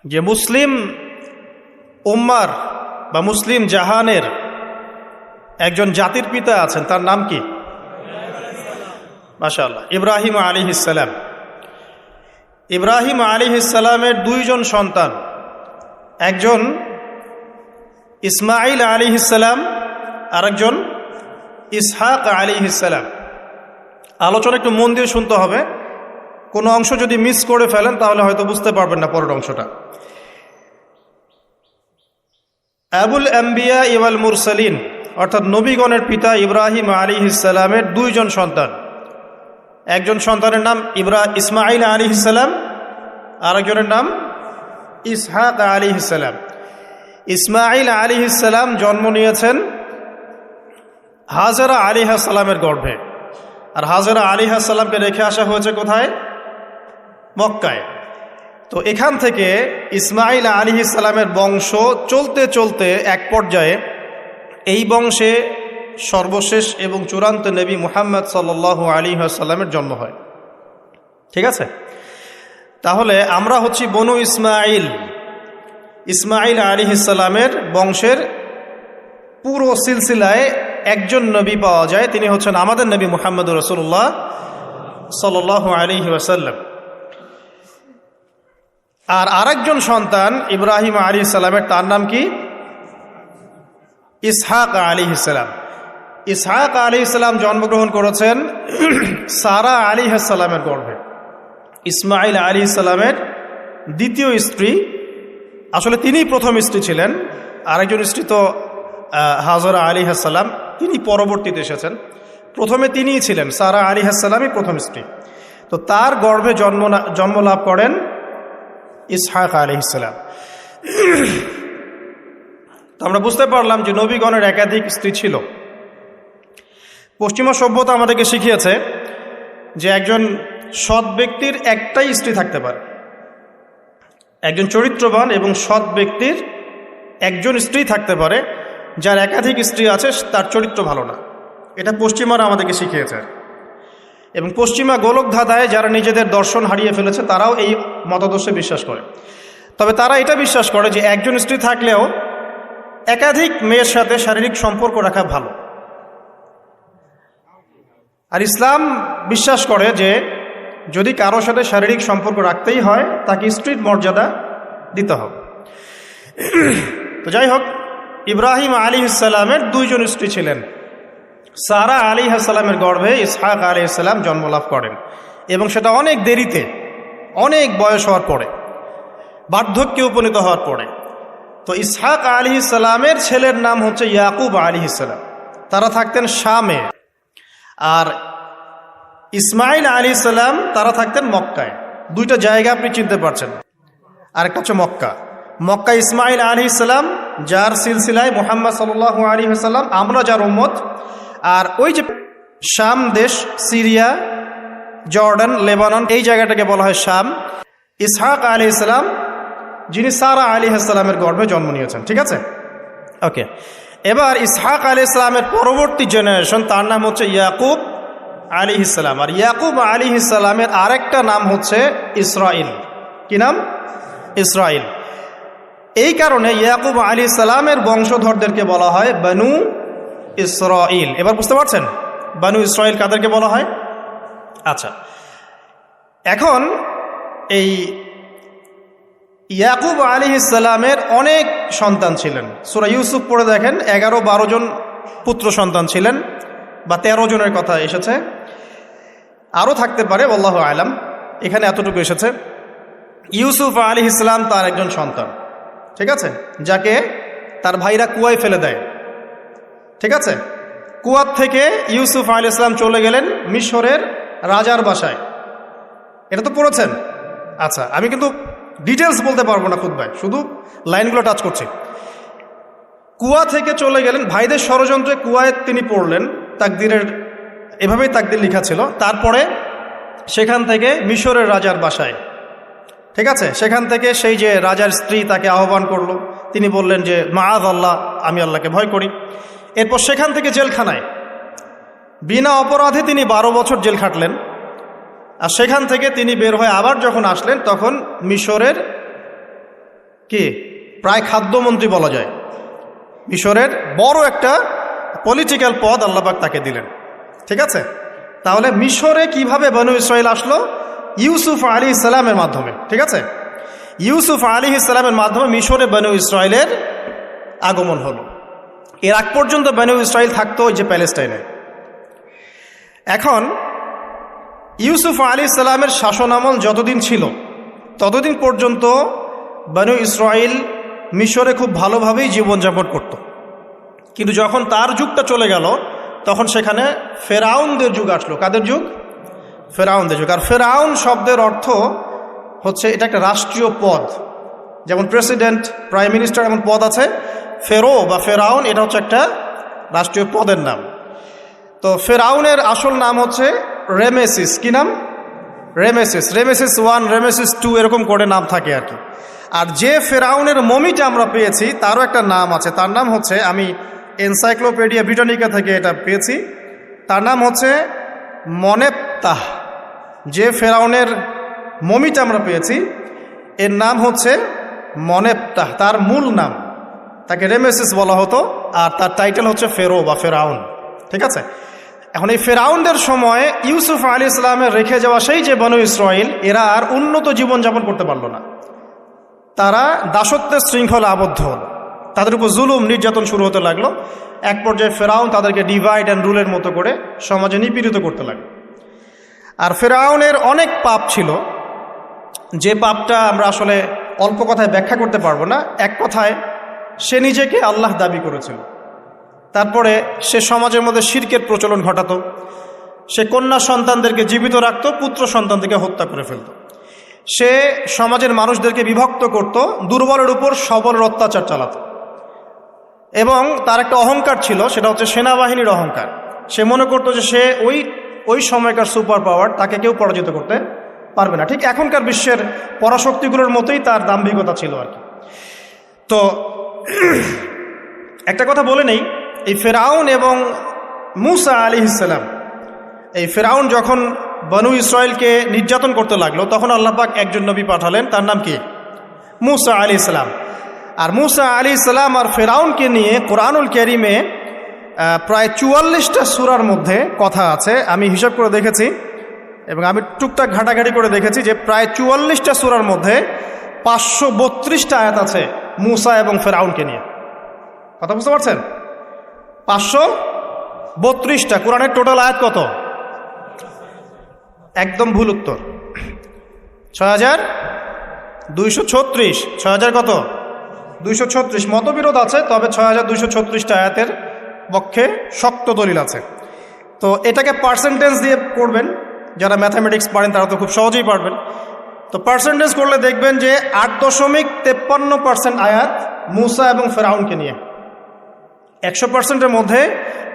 যে মুসলিম উম্মার বা মুসলিম জাহানের একজন জাতির পিতা আছেন, তার নাম কি? মাশাআল্লাহ, ইব্রাহিম আলাইহিস সালাম। ইব্রাহিম আলাইহিস সালামের দুইজন সন্তান, একজন ইসমাইল আলাইহিস সালাম, আরেকজন ইসহাক আলাইহিস সালাম। আলোচনা একটু মন দিয়ে শুনতে হবে, কোনো অংশ যদি মিস করে ফেলেন তাহলে হয়তো বুঝতে পারবেন না পরের অংশটা। আবুল আম্বিয়া ওয়াল মুরসালিন, অর্থাৎ নবীগণের পিতা ইব্রাহিম আলাইহিস সালামের দুইজন সন্তান, একজন সন্তানের নাম ইসমাইল আলাইহিস সালাম, আরেকজনের নাম ইসহাক আলাইহিস সালাম। ইসমাইল আলাইহিস সালাম জন্ম নিয়েছেন হাজেরা আলাইহিস সালামের গর্ভে, আর হাজেরা আলাইহিস সালামকে রেখে আসা হয়েছে কোথায়? মক্কায়। তো এখান থেকে ইসমাইল আলাইহিস সালামের বংশ চলতে চলতে এক পর্যায়ে এই বংশে সর্বশেষ এবং চূড়ান্ত নবী মুহাম্মদ সাল্লাল্লাহু আলাইহি ওয়াসাল্লামের জন্ম হয়। ঠিক আছে, তাহলে আমরা হচ্ছি বনু ইসমাইল। ইসমাইল আলাইহিস সালামের বংশের পুরো সিলসিলায় একজন নবী পাওয়া যায়, তিনি হচ্ছেন আমাদের নবী মুহাম্মদ রাসূলুল্লাহ সাল্লাল্লাহু আলাইহি ওয়াসাল্লাম। আর আরেকজন সন্তান ইব্রাহিম আলাইহিস সালামের, তার নাম কি? ইসহাক আলাইহিস সালাম। ইসহাক আলাইহিস সালাম জন্মগ্রহণ করেছেন সারা আলাইহিস সালামের গর্ভে। ইসমাইল আলাইহিস সালামের দ্বিতীয় স্ত্রী, আসলে তিনিই প্রথম স্ত্রী ছিলেন, আরেকজন স্ত্রী তো হাজরা আলাইহিস সালাম, তিনি পরবর্তীতে এসেছেন। প্রথমে তিনিই ছিলেন, সারা আলাইহিস সালামই প্রথম স্ত্রী। তো তার গর্ভে জন্ম লাভ করেন ইসহাক আলাইহিস সালাম। তো আমরা বুঝতে পারলাম যে নবীগণের একাধিক স্ত্রী ছিল। পশ্চিমা সভ্যতা আমাদেরকে শিখিয়েছে যে একজন সৎ ব্যক্তির একটাই স্ত্রী থাকতে পারে, একজন চরিত্রবান এবং সৎ ব্যক্তির একজন স্ত্রী থাকতে পারে, যার একাধিক স্ত্রী আছে তার চরিত্র ভালো না। এটা পশ্চিমারা আমাদেরকে শিখিয়েছে। এবং পশ্চিমা গোলকধাঁধায় যারা নিজেদের দর্শন হারিয়ে ফেলেছে তারাও এই মতাদর্শে বিশ্বাস করে। তবে তারা এটা বিশ্বাস করে যে একজন স্ত্রী থাকলেও একাধিক মেয়ের সাথে শারীরিক সম্পর্ক রাখা ভালো। আর ইসলাম বিশ্বাস করে যে যদি কারো সাথে শারীরিক সম্পর্ক রাখতেই হয় তাকে স্ত্রীর মর্যাদা দিতে হবে। তো যাই হোক, ইব্রাহিম আলাইহিস সালামের দুইজন স্ত্রী ছিলেন। সারা আলাইহিস সালামের গর্ভে ইসহাক আলাইহিস সালাম জন্মলাভ করেন, এবং সেটা অনেক দেরিতে, অনেক বয়স হওয়ার পরে, বার্ধক্যে উপনীত হওয়ার পরে। তো ইসহাক আলাইহিস সালামের ছেলের নাম হচ্ছে ইয়াকুব আলাইহিস সালাম, তারা থাকতেন শামে। আর ইসমাইল আলাইহিস সালাম তারা থাকতেন মক্কায়। দুইটা জায়গা আপনি চিনতে পারছেন, আরেকটা হচ্ছে মক্কা। মক্কা ইসমাইল আলাইহিস সালাম, যার সিলসিলায় মুহাম্মদ সাল্লাল্লাহু আলাইহি ওয়াসাল্লাম, আমরা যার উম্মত। আর ওই যে শাম দেশ, সিরিয়া, জর্ডান, লেবানন, এই জায়গাটাকে বলা হয় শাম। ইসহাক আলাইহিস সালাম যিনি সারা আলাইহিস সালামের গর্ভে জন্ম নিয়েছেন। ঠিক আছে, ওকে। এবার ইসহাক আলাইহিস সালামের পরবর্তী জেনারেশন, তার নাম হচ্ছে ইয়াকুব আলাইহিস সালাম। আর ইয়াকুব আলাইহিস সালামের আরেকটা নাম হচ্ছে ইসরাইল। কি নাম? ইসরাইল। এই কারণে ইয়াকুব আলাইহিস সালামের বংশধরদেরকে বলা হয় বনু ইসরাইল। এবার বুঝতে পারছেন বনু ইসরাইল কাদেরকে বলা হয়? আচ্ছা, এখন এই ইয়াকুব আলাইহিস সালামের অনেক সন্তান ছিলেন। সূরা ইউসুফ পড়ে দেখেন, 11-12 জন পুত্র সন্তান ছিলেন, বা 13 জনের কথা এসেছে, আরও থাকতে পারে, আল্লাহু আলাম। এখানে এতটুকু এসেছে। ইউসুফ আলাইহিস সালাম তার একজন সন্তান, ঠিক আছে, যাকে তার ভাইরা কুয়ায় ফেলে দেয়। ঠিক আছে, কুয়ার থেকে ইউসুফ আলাইহিস সালাম চলে গেলেন মিশরের রাজার বাসায়। এটা তো পড়েছেন। আচ্ছা, আমি কিন্তু ডিটেলস বলতে পারবো না খুতবায়, শুধু লাইনগুলো টাচ করছি। কুয়া থেকে চলে গেলেন, ভাইদের ষড়যন্ত্রে কুয়ায় তিনি পড়লেন, তাকদিরের এভাবেই তাকদির লেখা ছিল। তারপরে সেখান থেকে মিশরের রাজার বাসায়, ঠিক আছে, সেখান থেকে সেই যে রাজার স্ত্রী তাকে আহ্বান করলো, তিনি বললেন যে মাআয আল্লাহ, আমি আল্লাহকে ভয় করি। এরপর সেখান থেকে জেলখানায় বিনা অপরাধে তিনি 12 বছর জেল খাটলেন। আর সেখান থেকে তিনি বের হয়ে আবার যখন আসলেন তখন মিশরের কি প্রায় খাদ্যমন্ত্রী বলা যায়, মিশরের বড় একটা পলিটিক্যাল পদ আল্লাহ পাক তাকে দিলেন। ঠিক আছে, তাহলে মিশরে কিভাবে বনু ইসরাইল আসলো? ইউসুফ আলাইহিস সালামের মাধ্যমে। ঠিক আছে, ইউসুফ আলাইহিস সালামের মাধ্যমে মিশরে বনু ইসরাইলের আগমন হলো। এর আগ পর্যন্ত বনু ইসরাইল থাকতো ওই যে প্যালেস্টাইনে। এখন ইউসুফ আলাইহিস সালামের শাসনামল যতদিন ছিল ততদিন পর্যন্ত বনু ইসরাইল মিশরে খুব ভালোভাবেই জীবনযাপন করত। কিন্তু যখন তার যুগটা চলে গেল তখন সেখানে ফেরাউনদের যুগ আসলো। কাদের যুগ? ফেরাউনদের যুগ। আর ফেরাউন শব্দের অর্থ হচ্ছে এটা একটা রাষ্ট্রীয় পদ, যেমন প্রেসিডেন্ট, প্রাইম মিনিস্টার এমন পদ আছে। ফেরো বা ফেরাউন এটা হচ্ছে একটা রাষ্ট্রীয় পদের নাম। তো ফেরাউনের আসল নাম হচ্ছে রেমেসিস। কি নাম? রেমেসিস। রেমেসিস 1, রেমেসিস 2 এরকম করে নাম থাকে আর কি। আর যে ফেরাউনের মমিটা আমরা পেয়েছি তারও একটা নাম আছে। তার নাম হচ্ছে, আমি এনসাইক্লোপিডিয়া ব্রিটানিকা থেকে এটা পেয়েছি, তার নাম হচ্ছে মনেপ্তাহ। যে ফেরাউনের মমিটা আমরা পেয়েছি এর নাম হচ্ছে মনেপ্তাহ। তার মূল নাম, তাকে রেমেসিস বলা হতো, আর তার টাইটেল হচ্ছে ফেরো বা ফেরাউন। ঠিক আছে, এখন এই ফেরাউনদের সময় ইউসুফ আলাইহিস সালামের রেখে যাওয়া সেই যে বনু ইসরাইল, এরা আর উন্নত জীবনযাপন করতে পারল না। তারা দাসত্বের শৃঙ্খলা আবদ্ধ হলো, তাদের উপর জুলুম নির্যাতন শুরু হতে লাগলো। এক পর্যায়ে ফেরাউন তাদেরকে ডিভাইড অ্যান্ড রুলের মতো করে সমাজে নিপীড়িত করতে লাগলো। আর ফেরাউনের অনেক পাপ ছিল, যে পাপটা আমরা আসলে অল্প কথায় ব্যাখ্যা করতে পারবো না। এক কথায় সে নিজেকে আল্লাহ দাবি করেছিল। তারপরে সে সমাজের মধ্যে শিরকের প্রচলন ঘটাতো। সে কন্যা সন্তানদেরকে জীবিত রাখত, পুত্র সন্তানদেরকে হত্যা করে ফেলত। সে সমাজের মানুষদেরকে বিভক্ত করত, দুর্বলের উপর সবলের অত্যাচার চালাতো। এবং তার একটা অহংকার ছিল, সেটা হচ্ছে সেনাবাহিনীর অহংকার। সে মনে করতো যে সে ওই সময়কার সুপার পাওয়ার, তাকে কেউ পরাজিত করতে পারবে না। ঠিক এখনকার বিশ্বের পরাশক্তিগুলোর মতোই তার দাম্ভিকতা ছিল আর কি। তো একটা কথা বলে নেই, এই ফেরাউন এবং মূসা আলাইহিস সালাম, এই ফেরাউন যখন বনু ইসরাইলকে নির্যাতন করতে লাগলো তখন আল্লাহ পাক একজন নবী পাঠালেন, তার নাম কি? মূসা আলাইহিস সালাম। আর মূসা আলাইহিস সালাম আর ফেরাউনকে নিয়ে কোরআনুল কারীমে প্রায় 44টা সূরার মধ্যে কথা আছে। আমি হিসাব করে দেখেছি এবং আমি টুকটাক ঘাটাঘাটি করে দেখেছি যে প্রায় 44টা সূরার মধ্যে 532টা আয়াত আছে মূসা এবং ফেরাউনকে নিয়ে। কথা বুঝতে পারছেন? 532টা। কোরআনের টোটাল আয়াত কত? একদম ভুল উত্তর, 6236। 6000 কত? 236। মতবিরোধ আছে, তবে 6236টা আয়াতের পক্ষে শক্ত দলিল আছে। তো এটাকে পার্সেন্টেজ দিয়ে করবেন, যারা ম্যাথামেটিক্স পারেন তারা তো খুব সহজেই পারবেন। তো পার্সেন্টেজ করলে দেখবেন যে 8.53% আয়াত মূসা এবং ফেরাউনকে নিয়ে। 100%-এর মধ্যে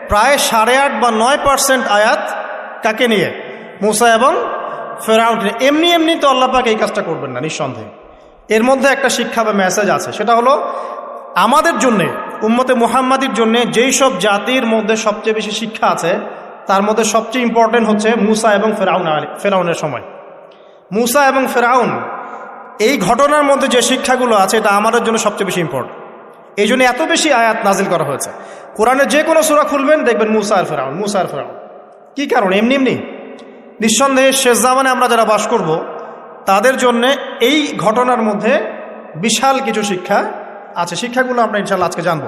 প্রায় 8.5 বা 9% আয়াত কাকে নিয়ে? মূসা এবং ফেরাউন। এমনি এমনি তো আল্লাহ পাক এই কাজটা করবেন না নিঃসন্দেহে। এর মধ্যে একটা শিক্ষা বা মেসেজ আছে, সেটা হলো আমাদের জন্যে, উম্মতে মুহাম্মাদির জন্যে যেই সব জাতির মধ্যে সবচেয়ে বেশি শিক্ষা আছে তার মধ্যে সবচেয়ে ইম্পর্টেন্ট হচ্ছে মূসা এবং ফেরাউনের সময়। মূসা এবং ফেরাউন এই ঘটনার মধ্যে যে শিক্ষাগুলো আছে এটা আমাদের জন্য সবচেয়ে বেশি ইম্পর্টেন্ট। এই জন্য এত বেশি আয়াত নাজিল করা হয়েছে। কোরআনের যে কোনো সূরা খুলবেন দেখবেন মূসা আর ফেরাউন, মূসা আর ফেরাউন। কী কারণ? এমনি এমনি নিঃসন্দেহে শেষ জামানে আমরা যারা বাস করব তাদের জন্যে এই ঘটনার মধ্যে বিশাল কিছু শিক্ষা আছে। শিক্ষাগুলো আমরা ইনশাআল্লাহ আজকে জানব।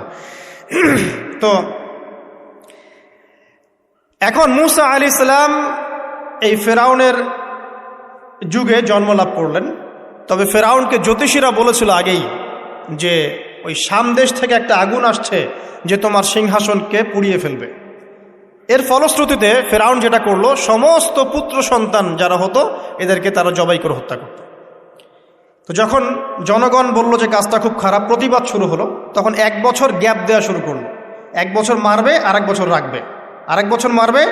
তো এখন মূসা আলাইহিস সালাম এই ফেরাউনের যুগে জন্ম লাভ করলেন। তবে ফেরাউনকে জ্যোতিষীরা বলেছিল আগেই যে ওই সামদেশ থেকে একটা আগুন আসছে যে তোমার সিংহাসনকে পুড়িয়ে ফেলবে। এর ফলশ্রুতিতে ফেরাউন যেটা করলো, সমস্ত পুত্র সন্তান যারা হতো এদেরকে তারা জবাই করে হত্যা করত। তো যখন জনগণ বলল যে কাজটা খুব খারাপ, প্রতিবাদ শুরু হলো, তখন 1 বছর গ্যাপ দেওয়া শুরু করলো। 1 বছর মারবে আর 1 বছর রাখবে, আরেক বছর মারবে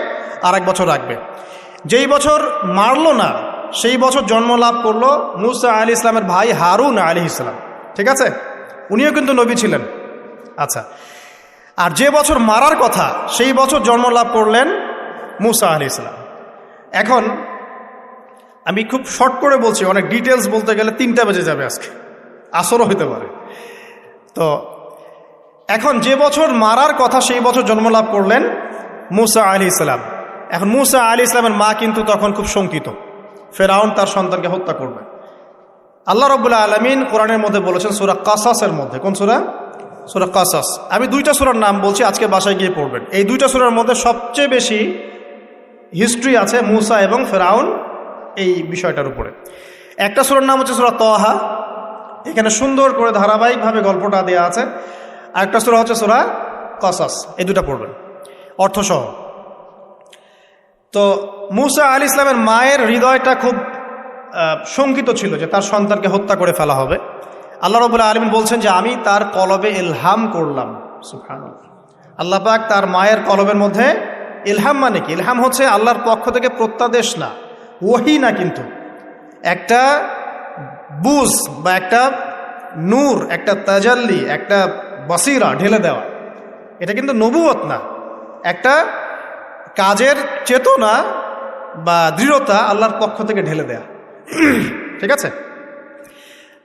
আর 1 বছর রাখবে। যেই বছর মারলো না সেই বছর জন্ম লাভ করলো মূসা আলাইহিস সালামের ভাই হারুন আলাইহিস সালাম। ঠিক আছে, উনিও কিন্তু নবী ছিলেন। আচ্ছা, আর যে বছর মারার কথা সেই বছর জন্ম লাভ করলেন মূসা আলাইহিস সালাম। এখন আমি খুব শর্ট করে বলছি, অনেক ডিটেলস বলতে গেলে 3টা বেজে যাবে, আজকে আসরও হতে পারে। তো এখন যে বছর মারার কথা সেই বছর জন্মলাভ করলেন মূসা আলাইহিস সালাম। এখন মূসা আলাইহিস সালামের মা কিন্তু তখন খুব শঙ্কিত, ফেরাউন তার সন্তানকে হত্যা করবে। আল্লাহ রাব্বুল আলামিন কোরআনের মধ্যে বলেছেন সূরা কাসাসের মধ্যে, কোন সূরা? সূরা কাসাস। আমি দুইটা সূরার নাম বলছি, আজকে বাসায় গিয়ে পড়বেন। এই দুইটা সূরার মধ্যে সবচেয়ে বেশি হিস্ট্রি আছে মূসা এবং ফেরাউন এই বিষয়টার উপরে। একটা সূরার নাম হচ্ছে সূরা তাহা, এখানে সুন্দর করে ধারাবাহিকভাবে গল্পটা দেওয়া আছে। আরেকটা সূরা হচ্ছে সূরা কাসাস, এই দুটা পড়বেন অর্থসহ। তো মূসা আলাইহিস সালামের মায়ের হৃদয়টা খুব শঙ্কিত ছিল যে তার সন্তানকে হত্যা করে ফেলা হবে। আল্লাহ রাব্বুল আলামিন বলছেন যে আমি তার কলবে ইলহাম করলাম। সুবহানাল্লাহ, আল্লাহ পাক তার মায়ের কলবের মধ্যে ইলহাম, মানে কি? ইলহাম হচ্ছে আল্লাহর পক্ষ থেকে প্রত্যাদেশ না, ওহী না, কিন্তু একটা বুঝ বা একটা নূর, একটা তাজাল্লি, একটা বসিরা ঢেলে দেওয়া। এটা কিন্তু নবুয়ত না, একটা কাজের চেতনা বা দৃঢ়তা আল্লাহর পক্ষ থেকে ঢেলে দেয়া। ঠিক আছে?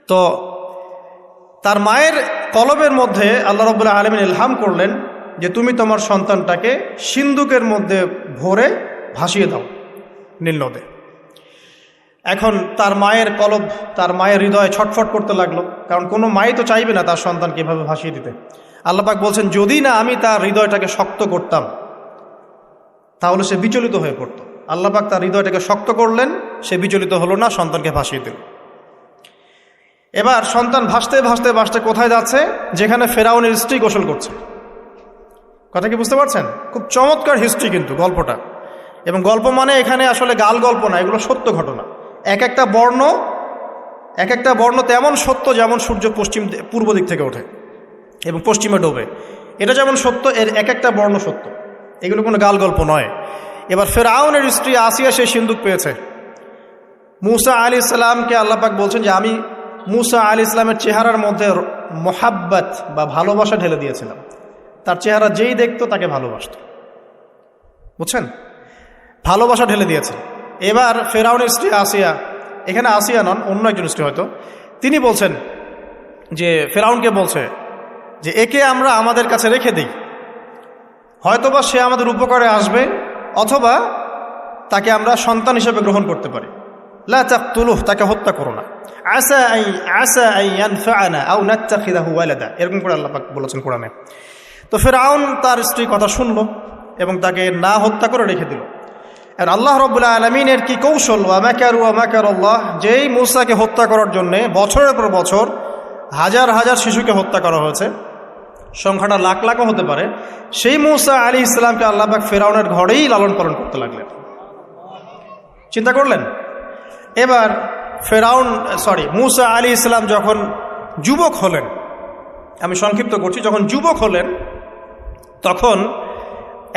তো তার মায়ের কলবের মধ্যে আল্লাহ রাব্বুল আলামিন ইলহাম করলেন যে তুমি তোমার সন্তানটাকে সিন্দুকের মধ্যে ভরে ভাসিয়ে দাও নীল নদে। এখন তার মায়ের কলব, তার মায়ের হৃদয় ছটফট করতে লাগলো, কারণ কোনো মাই তো চাইবে না তার সন্তানকে এভাবে ভাসিয়ে দিতে। আল্লাহ পাক বলছেন যদি না আমি তার হৃদয়টাকে শক্ত করতাম তাহলে সে বিচলিত হয়ে পড়ত। আল্লাহ পাক তার হৃদয়টাকে শক্ত করলেন, সে বিচলিত হলো না, সন্তানকে ভাসিয়ে দিল। এবার সন্তান ভাসতে ভাসতে ভাসতে কোথায় যাচ্ছে? যেখানে ফেরাউনের স্ত্রী গোসল করছে। কথা কি বুঝতে পারছেন? খুব চমৎকার হিস্ট্রি কিন্তু গল্পটা। এবং গল্প মানে এখানে আসলে গাল গল্প না, এগুলো সত্য ঘটনা। এক একটা বর্ণ তেমন সত্য যেমন সূর্য পূর্ব দিক থেকে ওঠে এবং পশ্চিমে ডোবে, এটা যেমন সত্য, এর এক একটা বর্ণ সত্য, এগুলো কোনো গাল গল্প নয়। এবার ফেরাউনের স্ত্রী আসিয়া সে সিন্দুক পেয়েছে। মূসা আলাইহিস সালামকে আল্লাহ পাক বলছেন যে আমি মূসা আলাইহিস সালামের চেহারার মধ্যে মোহাব্বত বা ভালোবাসা ঢেলে দিয়েছিলাম। তার চেহারা যেই দেখতো তাকে ভালোবাসত, বুঝছেন? ভালোবাসা ঢেলে দিয়েছে। এবার ফেরাউনের স্ত্রী আসিয়া, এখানে আসিয়া নন, অন্য একজন স্ত্রী হয়তো, তিনি বলছেন যে ফেরাউনকে বলছে যে একে আমরা আমাদের কাছে রেখে দিই, হয়তোবা সে আমাদের উপকারে আসবে, অথবা তাকে আমরা সন্তান হিসেবে গ্রহণ করতে পারি। লা তাকতুলুহ, তাকে হত্যা করো না। আসা আন ইয়ানফা'না আও নাত্তাখিযাহু ওয়ালাদা, এরকম করে আল্লাহ পাক বলেছেন কোরআনে। তো ফেরাউন তার স্ত্রী কথা শুনল এবং তাকে না হত্যা করে রেখে দিল। আর আল্লাহ রাব্বুল আলামিনের কি কৌশল! ওয়া মাকারু ওয়া মাকারাল্লাহ, যেই মূসাকে হত্যা করার জন্য বছরের পর বছর হাজার হাজার শিশুকে হত্যা করা হয়েছে, সংখ্যাটা লাখ লাখও হতে পারে, সেই মূসা আলাইহিস সালামকে আল্লাহ পাক ফেরাউনের ঘরেই লালন পালন করতে লাগলেন। চিন্তা করলেন? এবার মূসা আলাইহিস সালাম যখন যুবক হলেন, আমি সংক্ষিপ্ত করছি, যখন যুবক হলেন তখন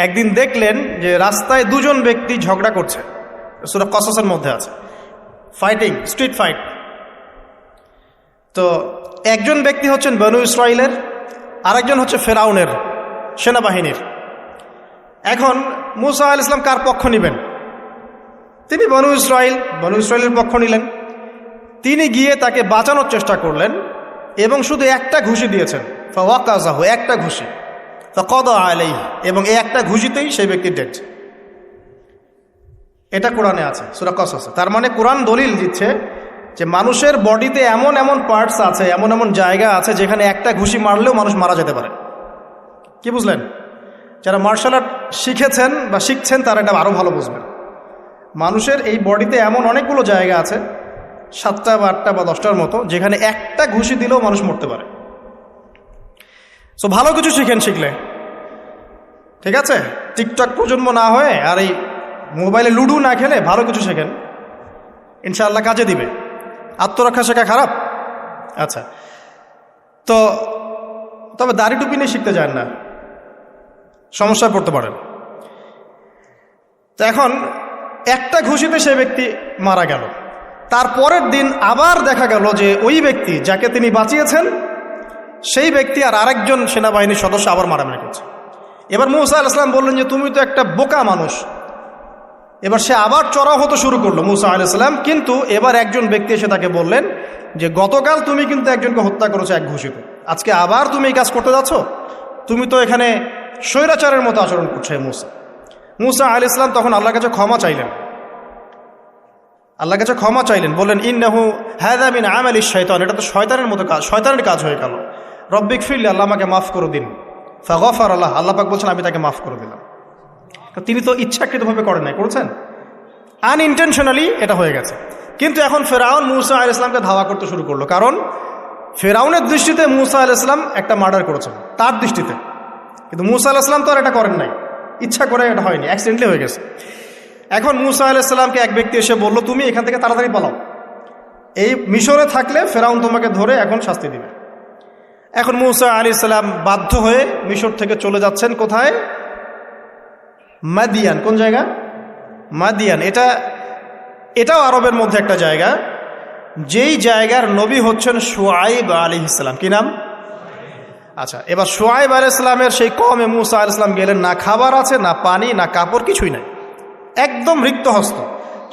একদিন দেখলেন যে রাস্তায় দুজন ব্যক্তি ঝগড়া করছে। সূরা কসসের মধ্যে আছে, ফাইটিং, স্ট্রিট ফাইট। তো একজন ব্যক্তি হচ্ছেন বনু ইসরাইলের, আরেকজন হচ্ছে ফেরাউনের সেনাবাহিনীর। এখন মূসা আলাইহিস সালাম কার পক্ষ নেবেন? তিনি বনু ইসরাইলের পক্ষ নিলেন। তিনি গিয়ে তাকে বাঁচানোর চেষ্টা করলেন এবং শুধু একটা ঘুষি দিয়েছেন, ফাওয়াকাযাহু, একটা ঘুষি, ফাকাদা আলাইহি, এবং এই একটা ঘুষিতেই সেই ব্যক্তি ডেড। এটা কোরআনে আছে, সূরা কসসে। তার মানে কোরআন দলিল দিচ্ছে যে মানুষের বডিতে এমন এমন পার্টস আছে, এমন এমন জায়গা আছে যেখানে একটা ঘুষি মারলেও মানুষ মারা যেতে পারে। কি বুঝলেন? যারা মার্শাল আর্ট শিখেছেন বা শিখছেন তারা এটা আরও ভালো বুঝবেন। মানুষের এই বডিতে এমন অনেকগুলো জায়গা আছে, 7টা বা 8টা বা 10টার মতো, যেখানে একটা ঘুষি দিলেও মানুষ মরতে পারে। সো ভালো কিছু শিখেন, শিখলে ঠিক আছে। টিকটক প্রজন্ম না হয়ে আর এই মোবাইলে লুডো না খেলে ভালো কিছু শেখেন, ইনশাআল্লাহ কাজে দিবে। আত্মরক্ষা শেখা খারাপ? আচ্ছা, তো তবে দাড়ি টুপি নিয়ে শিখতে যান না, সমস্যায় পড়তে পারেন। তো এখন একটা ঘুষিতে সে ব্যক্তি মারা গেল। তারপরের দিন আবার দেখা গেল যে ওই ব্যক্তি যাকে তিনি বাঁচিয়েছেন সেই ব্যক্তি আর আরেকজন সেনাবাহিনীর সদস্য আবার মারামারি করছে। এবার মূসা আলাইহিস সালাম বললেন যে তুমি তো একটা বোকা মানুষ। এবার সে আবার চড়াও হতে শুরু করলো মূসা আলাইহিস সালাম, কিন্তু এবার একজন ব্যক্তি এসে তাকে বললেন যে গতকাল তুমি কিন্তু একজনকে হত্যা করেছো এক ঘুষিতে, আজকে আবার তুমি এই কাজ করতে যাচ্ছ, তুমি তো এখানে স্বৈরাচারের মতো আচরণ করছো। মুসা আলাইহিস সালাম তখন আল্লাহর কাছে ক্ষমা চাইলেন, আল্লাহর কাছে ক্ষমা চাইলেন, বললেন ইন্নাহু হাযা মিন আমালিশ শাইতান, এটা তো শয়তানের মতো কাজ, শয়তানের কাজ হয়ে গেল। রব্বিক ফিরলি, আল্লাহ আমাকে মাফ করে দিন। ফাগফার আল্লাহ, আল্লাহ পাক বলছেন আমি তাকে মাফ করে দিলাম। তিনি তো ইচ্ছাকৃতভাবে করেন নাই, করেছেন আনইনটেনশনালি, এটা হয়ে গেছে। কিন্তু এখন ফেরাউন মুসা আলাইহিস সালামকে ধাওয়া করতে শুরু করলো, কারণ ফেরাউনের দৃষ্টিতে মুসা আলাইহিস সালাম একটা মার্ডার করেছেন তার দৃষ্টিতে, কিন্তু মুসা আলাইহিস সালাম তো আর এটা করেন নাই, ইচ্ছা করে এটা হয়নি, অ্যাক্সিডেন্টলি হয়ে গেছে। এখন মুসা আলাইহিস সালামকে এক ব্যক্তি এসে বলল তুমি এখান থেকে তাড়াতাড়ি পালাও, এই মিশরে থাকলে ফেরাউন তোমাকে ধরে এখন শাস্তি দিবে। এখন মুসা আলাইহিস সালাম বাধ্য হয়ে মিশর থেকে চলে যাচ্ছেন কোথায়? মাদিয়ান। কোন জায়গা? মাদিয়ান। এটাও আরবের মধ্যে একটা জায়গা, যেই জায়গার নবী হচ্ছেন শুআইব আলাইহিস সালাম। কি নাম? আচ্ছা, এবার শুআইব আলাইহিস সালামের সেই কওমে মুসা আলাইহিস সালাম গেলেন, না খাবার আছে, না পানি, না কাপড়, কিছুই নাই, একদম রিক্ত হস্ত।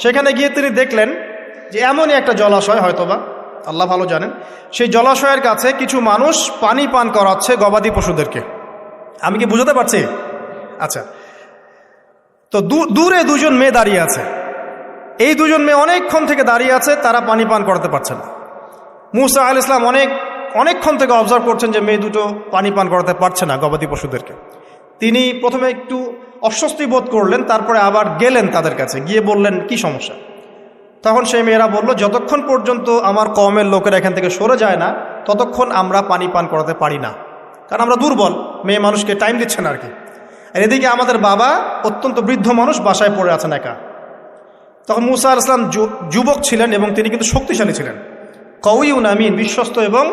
সেখানে গিয়ে তিনি দেখলেন যে এমনই একটা জলাশয়, হয়তোবা আল্লাহ ভালো জানেন, সেই জলাশয়ের কাছে কিছু মানুষ পানি পান করাচ্ছে গবাদি পশুদেরকে। আমি কি বুঝাতে পারছি? আচ্ছা, তো দূরে দুজন মেয়ে দাঁড়িয়ে আছে, এই দুজন মেয়ে অনেকক্ষণ থেকে দাঁড়িয়ে আছে, তারা পানি পান করাতে পারছে না। মুসা আলাইহিস সালাম অনেকক্ষণ থেকে অবজার্ভ করছেন যে মেয়ে দুটো পানি পান করাতে পারছে না গবাদি পশুদেরকে। তিনি প্রথমে একটু অস্বস্তি বোধ করলেন, তারপরে আবার গেলেন তাদের কাছে, গিয়ে বললেন কি সমস্যা। তখন সেই মেয়েরা বলল যতক্ষণ পর্যন্ত আমার কওমের লোকেরা এখান থেকে সরে যায় না ততক্ষণ আমরা পানি পান করাতে পারি না, কারণ আমরা দুর্বল, মেয়ে মানুষকে টাইম দিচ্ছেন আর কি। আর এদিকে আমাদের বাবা অত্যন্ত বৃদ্ধ মানুষ, বাসায় পড়ে আছেন একা। তখন মুসা আলাইহিস সালাম যুবক ছিলেন এবং তিনি কিন্তু শক্তিশালী ছিলেন, কওয়িউন আমিন, বিশ্বস্ত এবং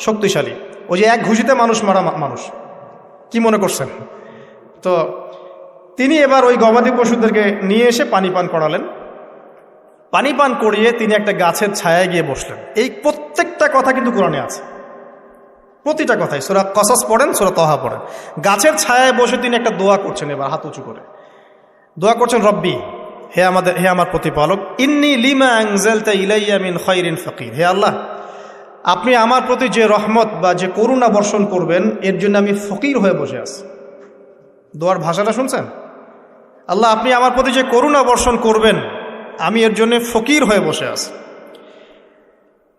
শক্তিশালী। ওই যে এক ঘুষিতে মানুষ মারা মানুষ, কি মনে করছেন? তো তিনি এবার ওই গবাদি পশুদেরকে নিয়ে এসে পানি পান করালেন। পানি পান করিয়ে তিনি একটা গাছের ছায়ায় গিয়ে বসলেন। এই প্রত্যেকটা কথা কিন্তু কোরআনে আছে, প্রতিটা কথাই। সূরা কসস পড়েন, সূরা তাহা পড়েন। গাছের ছায়ায় বসে তিনি একটা দোয়া করছেন, এবার হাত উঁচু করে দোয়া করছেন, রব্বি, হে আমার প্রতিপালক, ইন্নী লিমা আনজালতা ইলাইয়া মিন খায়রিন ফাকির, হে আল্লাহ, আপনি আমার প্রতি যে রহমত বা যে করুণা বর্ষণ করবেন এর জন্য আমি ফকির হয়ে বসে আছি। দোয়ার ভাষাটা শুনছেন? আল্লাহ, আপনি আমার প্রতি যে করুণা বর্ষণ করবেন আমি এর জন্য ফকির হয়ে বসে আছি।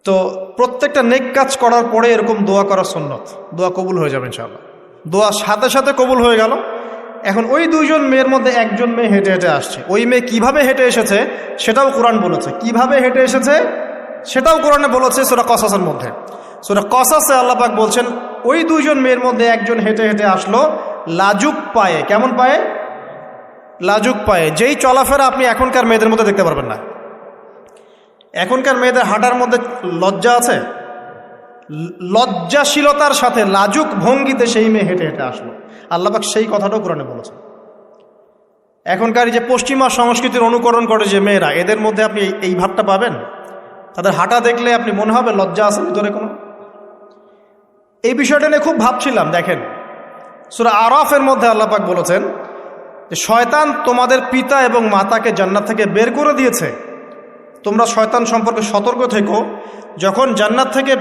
তো প্রত্যেকটা নেক কাজ করার পরে এরকম দোয়া করা সুন্নত, দোয়া কবুল হয়ে যাবে ইনশাআল্লাহ। দোয়া সাথে সাথে কবুল হয়ে গেল। এখন ওই দুইজন মেয়ের মধ্যে একজন মেয়ে হেঁটে হেঁটে আসছে। ওই মেয়ে কিভাবে হেঁটে এসেছে সেটাও কোরআন বলেছে, কিভাবে হেঁটে এসেছে সেটাও কোরআনে বলেছে সূরা কসসের মধ্যে। সূরা কসসে আল্লাহ পাক বলছেন ওই দুইজন মেয়ের মধ্যে একজন হেঁটে হেঁটে আসলো লাজুক পায়ে। কেমন পায়ে? লাজুক পায়ে। যেই চলাফেরা আপনি এখনকার মেয়েদের মধ্যে দেখতে পারবেন না। এখনকার মেয়েদের হাঁটার মধ্যে লজ্জা আছে, লজ্জাশীলতার সাথে লাজুক ভঙ্গিতে সেই মেয়ে হেঁটে হেঁটে আসলো। আল্লাহ পাক সেই কথাটাও কোরআনে বলেছেন। এখনকার যে পশ্চিমা সংস্কৃতির অনুকরণ করে যে মেয়েরা, এদের মধ্যে আপনি এই ভাবটা পাবেন। তাদের হাঁটা দেখলে আপনি মনে হবে লজ্জা আছে ভিতরে কোনো। এই বিষয়টা নিয়ে খুব ভাবছিলাম। দেখেন সূরা আরাফের মধ্যে আল্লাহ পাক বলেছেন যে শয়তান তোমাদের পিতা এবং মাতাকে জান্নাত থেকে বের করে দিয়েছে, তোমরা শয়তান সম্পর্কে সতর্ক থেকো। যখন জান্নাত থেকে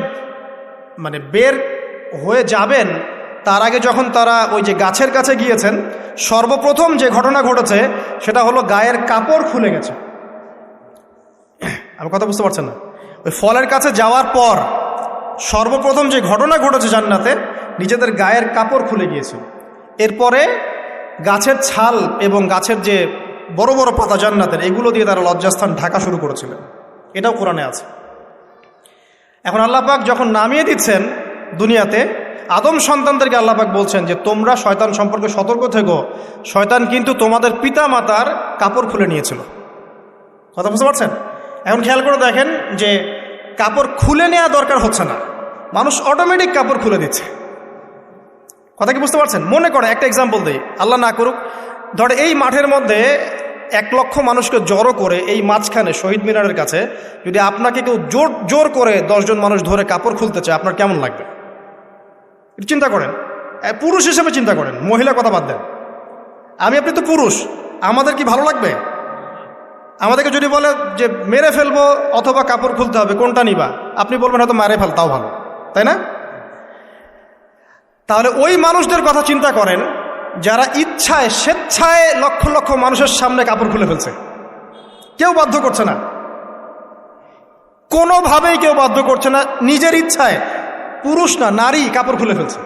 বের হয়ে যাবেন তার আগে যখন তারা ওই যে গাছের কাছে গিয়েছেন, সর্বপ্রথম যে ঘটনা ঘটেছে সেটা হলো গায়ের কাপড় খুলে গেছে। আমি কথা বুঝতে পারছেন না? ওই ফলের কাছে যাওয়ার পর সর্বপ্রথম যে ঘটনা ঘটেছে জান্নাতে, নিজেদের গায়ের কাপড় খুলে গিয়েছিল। এরপরে গাছের ছাল এবং গাছের যে বড় বড় পাতা জান্নাতের, এগুলো দিয়ে তারা লজ্জাস্থান ঢাকা শুরু করেছিলেন। এটাও কোরআনে আছে। এখন আল্লাহ পাক যখন নামিয়ে দিচ্ছেন দুনিয়াতে, আদম সন্তানদেরকে আল্লাহ পাক বলছেন যে তোমরা শয়তান সম্পর্কে সতর্ক থেকো, শয়তান কিন্তু তোমাদের পিতা মাতার কাপড় খুলে নিয়েছিল। কথা বুঝতে পারছেন? এখন খেয়াল করে দেখেন যে কাপড় খুলে নেওয়া দরকার হচ্ছে না, মানুষ অটোমেটিক কাপড় খুলে দিচ্ছে। কথা কি বুঝতে পারছেন? মনে করে একটা এক্সাম্পল দিই, আল্লাহ না করুক, ধরে এই মাঠের মধ্যে 1 লক্ষ মানুষকে জড়ো করে এই মাঝখানে শহীদ মিনারের কাছে যদি আপনাকে কেউ জোর করে 10 জন মানুষ ধরে কাপড় খুলতে চায়, আপনার কেমন লাগবে? চিন্তা করেন, পুরুষ হিসেবে চিন্তা করেন, মহিলা কথা বাদ দেন। আপনি তো পুরুষ, আমাদের কি ভালো লাগবে? আমাদেরকে যদি বলে যে মেরে ফেলবো অথবা কাপড় খুলতে হবে, কোনটা নিবা? আপনি বলবেন হয়তো মারে ফেল, তাও ভালো, তাই না? তাহলে ওই মানুষদের কথা চিন্তা করেন যারা ইচ্ছায় স্বেচ্ছায় লক্ষ লক্ষ মানুষের সামনে কাপড় খুলে ফেলছে। কেউ বাধ্য করছে না, কোনোভাবেই কেউ বাধ্য করছে না, নিজের ইচ্ছায় পুরুষ না নারী কাপড় খুলে ফেলছে।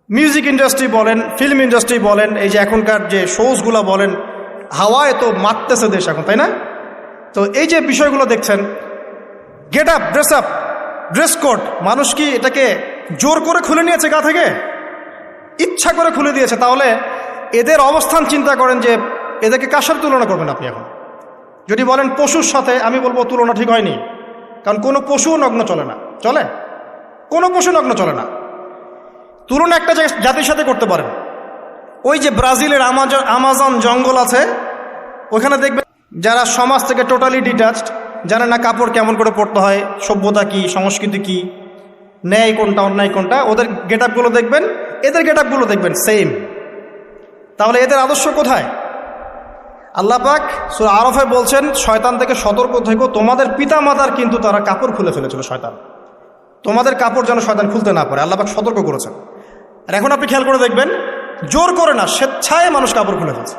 মিউজিক ইন্ডাস্ট্রি বলেন, ফিল্ম ইন্ডাস্ট্রি বলেন, এই যে এখনকার যে শোজগুলো বলেন, হাওয়ায় তো মারতেছে দেশ এখন, তাই না? তো এই যে বিষয়গুলো দেখছেন, get up, dress up, dress code, মানুষ কি এটাকে জোর করে খুলে নিয়েছে গা থেকে? ইচ্ছা করে খুলে দিয়েছে। তাহলে এদের অবস্থান চিন্তা করেন যে এদেরকে কার সাথে তুলনা করবেন আপনি এখন? যদি বলেন পশুর সাথে, আমি বলবো তুলনা ঠিক হয়নি, কারণ কোনো পশুও নগ্ন চলে না। চলে? কোনো পশু নগ্ন চলে না। তুলনা একটা জাতির সাথে করতে পারেন। ওই যে ব্রাজিলের আমাজন জঙ্গল আছে, ওখানে দেখবেন যারা সমাজ থেকে টোটালি ডিটাচড, জানে না কাপড় কেমন করে পরতে হয়, সভ্যতা কি, সংস্কৃতি কি, ন্যায় কোনটা অন্যায় কোনটা, ওদের গেট আপগুলো দেখবেন, এদের গেট আপগুলো দেখবেন সেম। তাহলে এদের আদর্শ কোথায়? আল্লাহ পাক সূরা আরাফে বলছেন, শয়তান থেকে সতর্ক থেকো, তোমাদের পিতা মাতার কিন্তু তারা কাপড় খুলে ফেলেছিল শয়তান, তোমাদের কাপড় যেন শয়তান খুলতে না পারে, আল্লাহ পাক সতর্ক করেছেন। আর এখন আপনি খেয়াল করে দেখবেন, জোর করে না, স্বেচ্ছায় মানুষ কাপড় খুলে ফেলছে,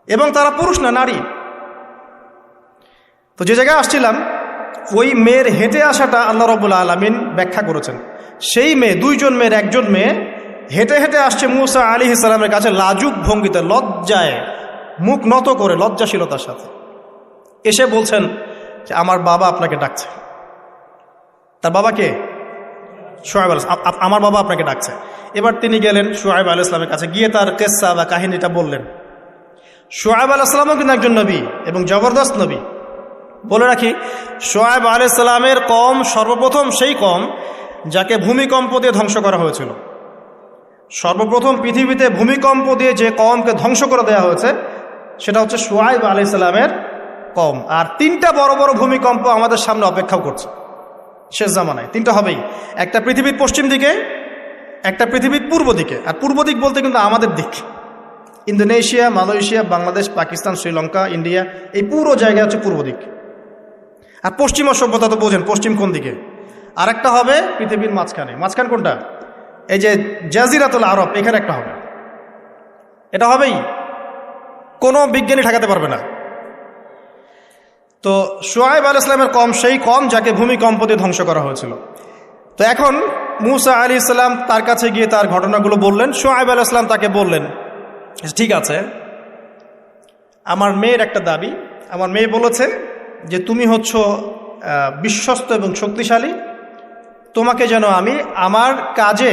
এবং তারা পুরুষ না নারী। তো যে জায়গায় আসছিলাম, ওই মেয়ের হেঁটে আসাটা আল্লাহ রাব্বুল আলামিন ব্যাখ্যা করেছেন। সেই মেয়ে, দুইজন মেয়ের একজন মেয়ে হেঁটে হেঁটে আসছে মূসা আলাইহিস সালামের কাছে লাজুক ভঙ্গিতে, লজ্জায় মুখ নত করে, লজ্জাশীলতার সাথে এসে বলছেন যে আমার বাবা আপনাকে ডাকছে। তার বাবাকে? শুআয়ব আলাইহিস সালাম, আমার বাবা আপনাকে ডাকছে। এবার তিনি গেলেন শুআয়ব আলাইহিস সালামের কাছে, গিয়ে তার কিসসা বা কাহিনীটা বললেন। শুআয়ব আলাইহিস সালামও কিন্তু একজন নবী এবং জবরদস্ত নবী। বলে রাখি, শুআয়ব আলাইহিস সালামের কওম সর্বপ্রথম সেই কওম যাকে ভূমিকম্প দিয়ে ধ্বংস করা হয়েছিল। সর্বপ্রথম পৃথিবীতে ভূমিকম্প দিয়ে যে কওমকে ধ্বংস করে দেওয়া হয়েছে সেটা হচ্ছে শুআয়ব আলাইহিস সালামের কওম। আর তিনটা বড় বড় ভূমিকম্প আমাদের সামনে অপেক্ষাও করছে শেষ জামানায়। তিনটা হবেই, একটা পৃথিবীর পশ্চিম দিকে, একটা পৃথিবীর পূর্ব দিকে। আর পূর্ব দিক বলতে কিন্তু আমাদের দিক, Indonesia, Malaysia, Bangladesh, Pakistan, Sri Lanka, India, এই পুরো জায়গা হচ্ছে পূর্ব দিক। আর পশ্চিমা সভ্যতা তো বোঝেন, পশ্চিম কোন দিকে। আর একটা হবে পৃথিবীর মাঝখানে। মাঝখান কোনটা? এই যে জাজিরাতুল আরব, এখানে একটা হবে। এটা হবেই, কোনো বিজ্ঞানী ঠেকাতে পারবে না। তো শুআয়ব আলাইহিস সালামের কওম সেই কওম যাকে ভূমিকম্প দিয়ে ধ্বংস করা হয়েছিল। তো এখন মূসা আলাইহিস সালাম তার কাছে গিয়ে তার ঘটনাগুলো বললেন। শুআয়ব আলাইহিস সালাম তাকে বললেন, ঠিক আছে, আমার মেয়ের একটা দাবি, আমার মেয়ে বলেছে যে তুমি হচ্ছ বিশ্বস্ত এবং শক্তিশালী, তোমাকে যেন আমি আমার কাজে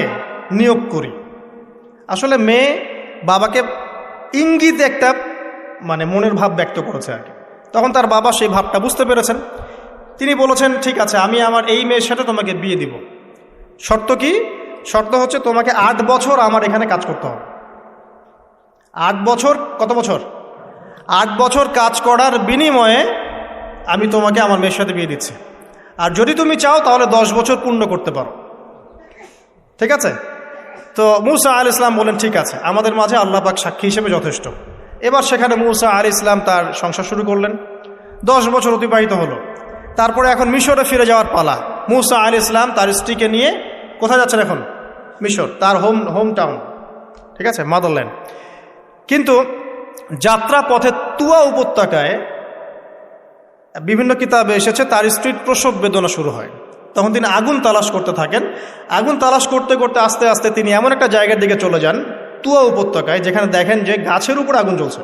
নিয়োগ করি। আসলে মেয়ে বাবাকে ইঙ্গিত একটা মানে মনের ভাব ব্যক্ত করেছে আর কি। তখন তার বাবা সেই ভাবটা বুঝতে পেরেছেন। তিনি বলেছেন, ঠিক আছে, আমি আমার এই মেয়ের সাথে তোমাকে বিয়ে দিব। শর্ত কি? শর্ত হচ্ছে তোমাকে 8 বছর আমার এখানে কাজ করতে হবে। 8 বছর, কত বছর? 8 বছর কাজ করার বিনিময়ে আমি তোমাকে আমার মেয়ের সাথে বিয়ে দিচ্ছি। আর যদি তুমি চাও তাহলে 10 বছর পূর্ণ করতে পারো। ঠিক আছে? তো মূসা আলাইহিস সালাম বলেন, ঠিক আছে, আমাদের মাঝে আল্লাহ পাক সাক্ষী হিসেবে যথেষ্ট। এবার সেখানে মূসা আলাইহিস সালাম তার সংসার শুরু করলেন। 10 বছর অতিবাহিত হলো। তারপরে এখন মিশরে ফিরে যাওয়ার পালা। মূসা আলাইহিস সালাম তার স্ত্রীকে নিয়ে কোথায় যাচ্ছেন এখন? মিশর, তার হোম টাউন। ঠিক আছে, মাদারল্যান্ড। কিন্তু যাত্রা পথে তুয়া উপত্যকায় বিভিন্ন কিতাবে এসেছে তার স্ত্রীর প্রসব বেদনা শুরু হয়। তখন তিনি আগুন তালাশ করতে থাকেন। আগুন তালাশ করতে করতে আস্তে আস্তে তিনি এমন একটা জায়গার দিকে চলে যান, তুয়া উপত্যকায়, যেখানে দেখেন যে গাছের উপর আগুন জ্বলছে।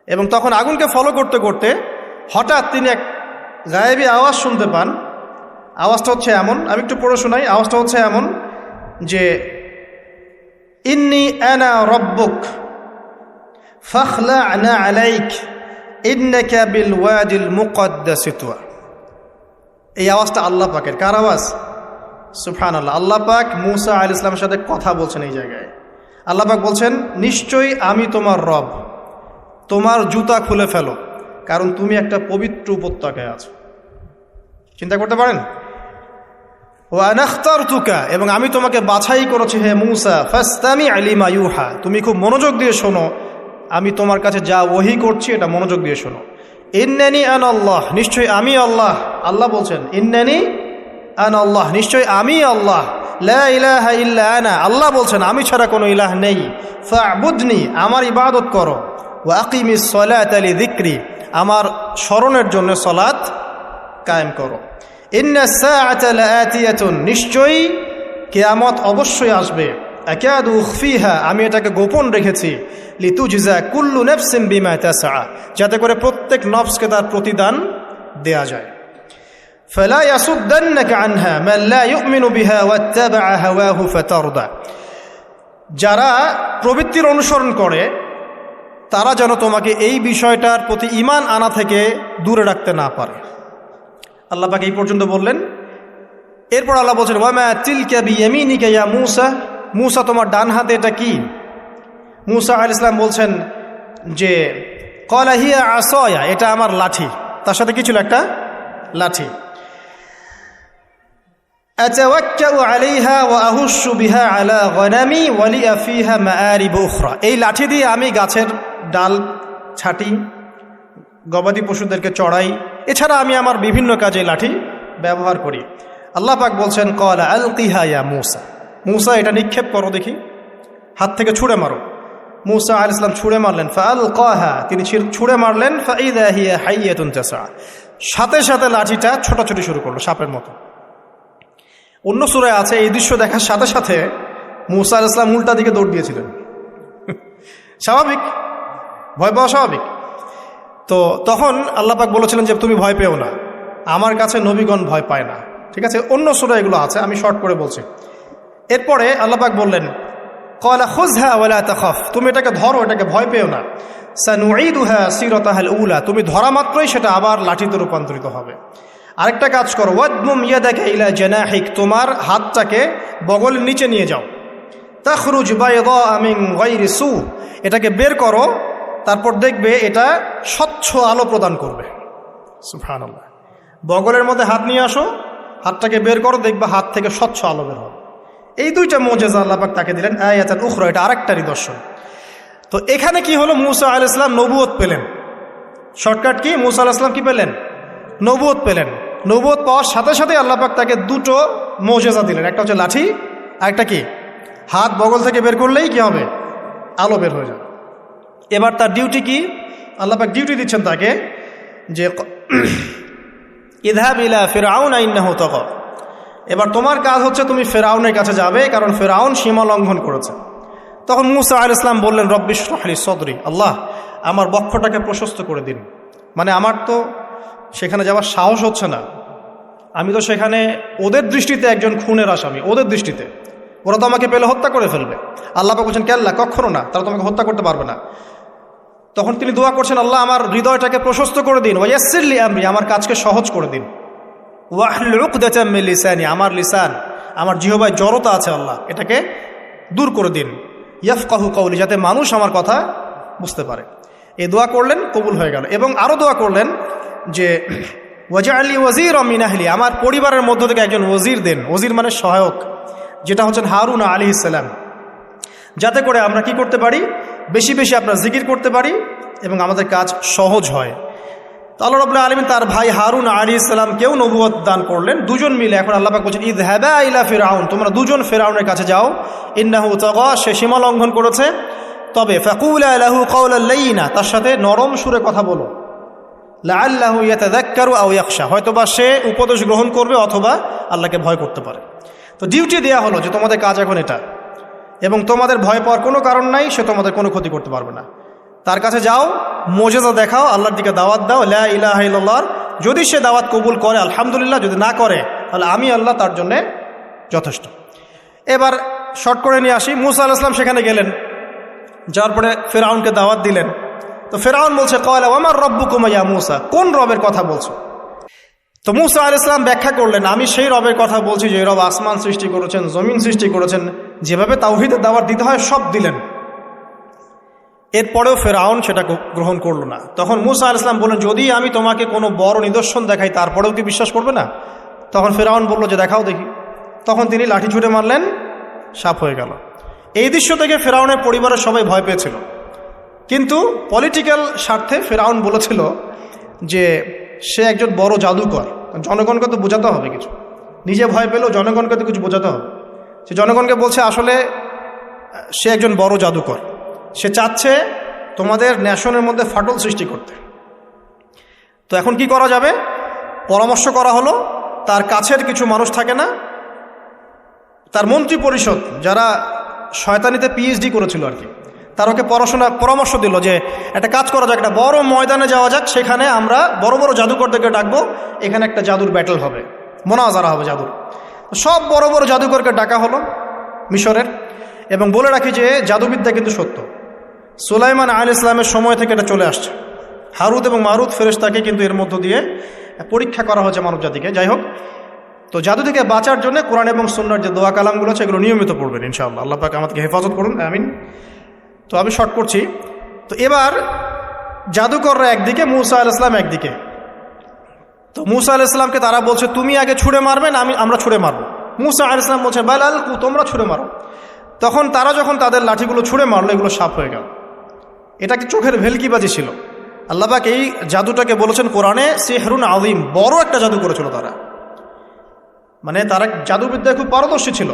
এবং তখন আগুনকে ফলো করতে করতে হঠাৎ তিনি এক গায়েবী আওয়াজ শুনতে পান। আওয়াজটা হচ্ছে এমন, আমি একটু পড়ে শোনাই। আওয়াজটা হচ্ছে এমন যে, ইন্নী আনা রব্বুক ফাখলা'না আলাইক ইন্নাকা বিল ওয়াদিল মুকদ্দাস তুয়া। এই আওয়াজটা আল্লাহ পাকের। কার আওয়াজ? সুবহানাল্লাহ। আল্লাহ পাক মূসা আলাইহিস সালামের সাথে কথা বলছেন এই জায়গায়। আল্লাহ পাক বলছেন, নিশ্চয়ই আমি তোমার রব, তোমার জুতা খুলে ফেলো, কারণ তুমি একটা পবিত্র উপত্যকায় আছো। চিন্তা করতে পারেন? ওয়া আনা ইখতারতুকা, এবং আমি তোমাকে বাছাই করেছি হে মূসা, ফাসতামি' লিমা ইউহা, তুমি খুব মনোযোগ দিয়ে শোনো আমি তোমার কাছে যা ওহী করছি এটা মনোযোগ দিয়ে শোনো। ইন্নানি আনা আল্লাহ, নিশ্চয়ই আমি আল্লাহ। আল্লাহ বলছেন ইন্নানি আনা আল্লাহ, নিশ্চয়ই আমি আল্লাহ। লা ইলাহা ইল্লা আনা, আল্লাহ বলছেন আমি ছাড়া কোনো ইলাহ নেই। ফা'বুদনি, আমার ইবাদত করো। ওয়া আকিমিস সালাতা লিযিকরি, আমার স্মরণের জন্য সালাত কায়েম করো। ইন্নাস সাআতা লাআতিয়াতুন, নিশ্চয়ই কিয়ামত অবশ্যই আসবে। আকাদু উখফিহা, আমি এটাকে গোপন রেখেছি। লিতুজজা কুল্লু নাফসিন বিমা তাসআ, যাতে করে প্রত্যেক নফসকে তার প্রতিদান দেয়া যায়। ফালা ইয়াসুদ্দান্নাকা আনহা মান লা ইউমিনু বিহা ওয়াত্তাবা হাওয়াহু ফাতারদা, যারা প্রবৃত্তির অনুসরণ করে তারা যেন তোমাকে এই বিষয়টার প্রতি ঈমান আনা থেকে দূরে রাখতে না পারে। আল্লাহ পাক এই পর্যন্ত বললেন। এরপর আল্লাহ বলছেন ওয়ামা তিলকা বিয়ামিনিকা ইয়া মূসা, মূসা তোমার ডান হাতে এটা কি? মূসা আলাইহিস সালাম বলছেন যে ক্বালা হিয়া আসায়া, এটা আমার লাঠি। তার সাথে কি ছিল? একটা লাঠি। আতাওয়াক্কাউ আলাইহা ওয়া আহুশু বিহা আলা গনামি ওয়া লিয়া ফিহা মাআরিব উখরা, এই লাঠি দিয়ে আমি গাছের ডাল ছাটি, গবাদি পশুদেরকে চড়াই, এছাড়া আমি আমার বিভিন্ন কাজে লাঠি ব্যবহার করি। আল্লাহ পাক বলছেন ক্বালা আলকিহা ইয়া মূসা, মূসা এটা নিক্ষেপ করো দেখি, হাত থেকে ছুঁড়ে মারো। মূসা আলাইহিস সালাম ছুঁড়ে মারলেন। ফাআলকাহা, তিনি ছুঁড়ে মারলেন। ফাইযা হিয়া হাইয়াতুন তাসআ, সাথে সাথে লাঠিটা ছোটাছুটি শুরু করলো সাপের মতো। অন্য সূরায় আছে এই দৃশ্য দেখার সাথে সাথে মূসা আলাইহিস সালাম উল্টা দিকে দৌড় দিয়েছিলেন। স্বাভাবিক, ভয় পাওয়া স্বাভাবিক। তো তখন আল্লাহ পাক বলেছিলেন যে তুমি ভয় পেও না, আমার কাছে নবীগণ ভয় পায় না। ঠিক আছে, অন্য সূরায় এগুলো আছে, আমি শর্ট করে বলছি। এরপরে আল্লাহ পাক বললেন ক্বালা খুযহা ওয়া লা তাখাফ, তুমি এটাকে ধরো, এটাকে ভয় পেও না। সানুঈদুহা সিরাতাহাল উলা, তুমি ধরা মাত্রই সেটা আবার লাঠিতে রূপান্তরিত হবে। আরেকটা কাজ করো, ওয়াদমুম ইয়াদাকা ইলা জানাহিক, তোমার হাতটাকে বগলের নিচে নিয়ে যাও। তাখরুজ বাইদা মিন গায়রি সু, এটাকে বের করো, তারপর দেখবে এটা স্বচ্ছ আলো প্রদান করবে। সুবহানাল্লাহ, বগলের মধ্যে হাত নিয়ে আসো, হাতটাকে বের করো, দেখবে হাত থেকে স্বচ্ছ আলো বের হবে। এই দুইটা মুজিজা আল্লাহ পাক তাকে দিলেন। আয়াতুন উখরা, এটা আরেকটা নিদর্শন। তো এখানে কি হলো? মূসা আলাইহিস সালাম নবুয়ত পেলেন। Shortcut key? মূসা আলাইহিস সালাম কি পেলেন? নবুয়ত পেলেন। নবুয়ত পাওয়ার সাথে সাথে আল্লাহ পাক তাকে দুটো মুজিজা দিলেন। একটা হচ্ছে লাঠি, আরেকটা কি? হাত বগল থেকে বের করলেই কি হবে? আলো বের হয়ে যাবে। এবার তার ডিউটি কি? আল্লাহ পাক ডিউটি দিচ্ছেন তাকে যে ইযহাব ইলা ফিরআউন ইন্নাহু তাগা, এবার তোমার কাজ হচ্ছে তুমি ফেরাউনের কাছে যাবে, কারণ ফেরাউন সীমা লঙ্ঘন করেছে। তখন মূসা আলাইহিস সালাম বললেন রব্বি ইশরাহ লি সদরি, আল্লাহ আমার বক্ষটাকে প্রশস্ত করে দিন। মানে আমার তো সেখানে যাওয়ার সাহস হচ্ছে না, আমি তো সেখানে ওদের দৃষ্টিতে একজন খুনের আসামি, ওদের দৃষ্টিতে ওরা তো আমাকে পেলে হত্যা করে ফেলবে। আল্লাহ পাক বলছেন কেল্লা, কখনো না, তারা তোমাকে হত্যা করতে পারবে না। তখন তিনি দোয়া করছেন আল্লাহ আমার হৃদয়টাকে প্রশস্ত করে দিন, ওয়া ইয়াসসির লি আমরি, আমার কাজকে সহজ করে দিন। ওয়াহলুল উকদাতাম মিন লিসানি, আমার লিসান, আমার জিহ্বায় জড়তা আছে আল্লাহ, এটাকে দূর করে দিন। ইয়াফকাহু কওলি, যাতে মানুষ আমার কথা বুঝতে পারে। এই দোয়া করলেন, কবুল হয়ে গেল। এবং আরও দোয়া করলেন যে ওয়াজআলি ওয়াজিরাম মিন আহলি, আমার পরিবারের মধ্য থেকে একজন ওজির দেন। ওজির মানে সহায়ক, যেটা হচ্ছেন হারুন আলাইহিস সালাম, যাতে করে আমরা কি করতে পারি? বেশি বেশি আপনার জিকির করতে পারি এবং আমাদের কাজ সহজ হয়। তো আল্লাহ রাব্বুল আলামিন তার ভাই হারুন আলাইহিস সালামকেও নবুয়ত দান করলেন। দুজন মিলে এখন আল্লাহ পাক বলছেন ইযহাবা ইলা ফিরআউন, তোমরা দুজন ফিরআউনের কাছে যাও। ইন্নাহু তাগা, সে সীমা লঙ্ঘন করেছে। তবে ফাকুলা লাহু কাওলাল লাইয়িনা, তার সাথে নরম সুরে কথা বলো। লাআল্লাহু ইয়াতাযাক্কারু আও ইয়াখশা, হয়তোবা সে উপদেশ গ্রহণ করবে অথবা আল্লাহকে ভয় করতে পারে। তো ডিউটি দেয়া হলো যে তোমাদের কাজ এখন এটা, এবং তোমাদের ভয় পাওয়ার কোনো কারণ নাই, সে তোমাদের কোনো ক্ষতি করতে পারবে না। তার কাছে যাও, মুজিজা দেখাও, আল্লাহর দিকে দাওয়াত দাও, লা ইলাহা ইল্লাল্লাহ। যদি সে দাওয়াত কবুল করে আলহামদুলিল্লাহ, যদি না করে তাহলে আমি আল্লাহ তার জন্যে যথেষ্ট। এবার শর্ট করে নিয়ে আসি, মূসা আলাইহিস সালাম সেখানে গেলেন, যাওয়ার পরে ফিরআউনকে দাওয়াত দিলেন। তো ফিরআউন বলছে ক্বালা ওয়া রব্বুকুমা ইয়া মূসা, কোন রবের কথা বলছো? তো মূসা আলাইহিস সালাম ব্যাখ্যা করলেন আমি সেই রবের কথা বলছি যে রব আসমান সৃষ্টি করেছেন, জমিন সৃষ্টি করেছেন, যেভাবে তাওহীদের দাওয়াত দিতে হয় সব দিলেন। এরপরেও ফেরাউন সেটা গ্রহণ করলো না। তখন মূসা আলাইহিস সালাম বললেন যদি আমি তোমাকে কোনো বড় নিদর্শন দেখাই তারপরেও কি বিশ্বাস করবে না? তখন ফেরাউন বলল যে দেখাও দেখি। তখন তিনি লাঠি ছুঁড়ে মারলেন, সাপ হয়ে গেল। এই দৃশ্য থেকে ফেরাউনের পরিবারের সবাই ভয় পেয়েছিল। কিন্তু পলিটিক্যাল স্বার্থে ফেরাউন বলেছিল যে সে একজন বড় জাদুকর, জনগণকে তো বোঝাতে হবে কিছু, নিজে ভয় পেলেও জনগণকে তো কিছু বোঝাতে হবে। সে জনগণকে বলছে আসলে সে একজন বড় জাদুকর, সে চাচ্ছে তোমাদের ন্যাশনের মধ্যে ফাটল সৃষ্টি করতে। তো এখন কি করা যাবে? পরামর্শ করা হলো, তার কাছের কিছু মানুষ থাকে না, তার মন্ত্রী পরিষদ যারা শয়তানিতে পিএইচডি করেছিল আর কি, তার ওকে পরামর্শ দিল যে একটা কাজ করা যাক, একটা বড় ময়দানে যাওয়া যাক, সেখানে আমরা বড় বড় জাদুকরদেরকে ডাকবো, এখানে একটা জাদুর ব্যাটল হবে, মোনাজারা হবে জাদুর। সব বড় বড় জাদুকরকে ডাকা হলো মিশরের। এবং বলে রাখি যে জাদুবিদ্যা কিন্তু সত্য, সুলাইমান আলাইহিস সালামের সময় থেকে এটা চলে আসছে। হারুত এবং মারুত ফেরেশতাকে কিন্তু এর মধ্য দিয়ে পরীক্ষা করা হচ্ছে মানব জাতিকে। যাই হোক, তো জাদু থেকে বাঁচার জন্য কোরআন এবং সুন্নাহর যে দোয়া কালামগুলো আছে এগুলো নিয়মিত পড়বেন ইনশাআল্লাহ। আল্লাহ পাক আমাদেরকে হেফাজত করুন, আমিন। তো আমি শর্ট করছি। তো এবার জাদুকররা একদিকে, মূসা আলাইহিস সালাম একদিকে। তো মূসা আলাইহিস সালামকে তারা বলছে তুমি আগে ছুঁড়ে মারবেন, আমরা ছুঁড়ে মারবো। মূসা আলাইহিস সালাম বলছে বাল আলকু, তোমরা ছুঁড়ে মারো। তখন তারা যখন তাদের লাঠিগুলো ছুঁড়ে মারলো, এগুলো সাপ হয়ে গেল। এটা কি চোখের ভেলকিবাজি ছিল? আল্লাহ পাক এই জাদুটাকে বলেছেন কোরআনে সিহরুন আযীম, বড় একটা জাদু করেছিল তারা। মানে তারা জাদুবিদ্যায় খুব পারদর্শী ছিল।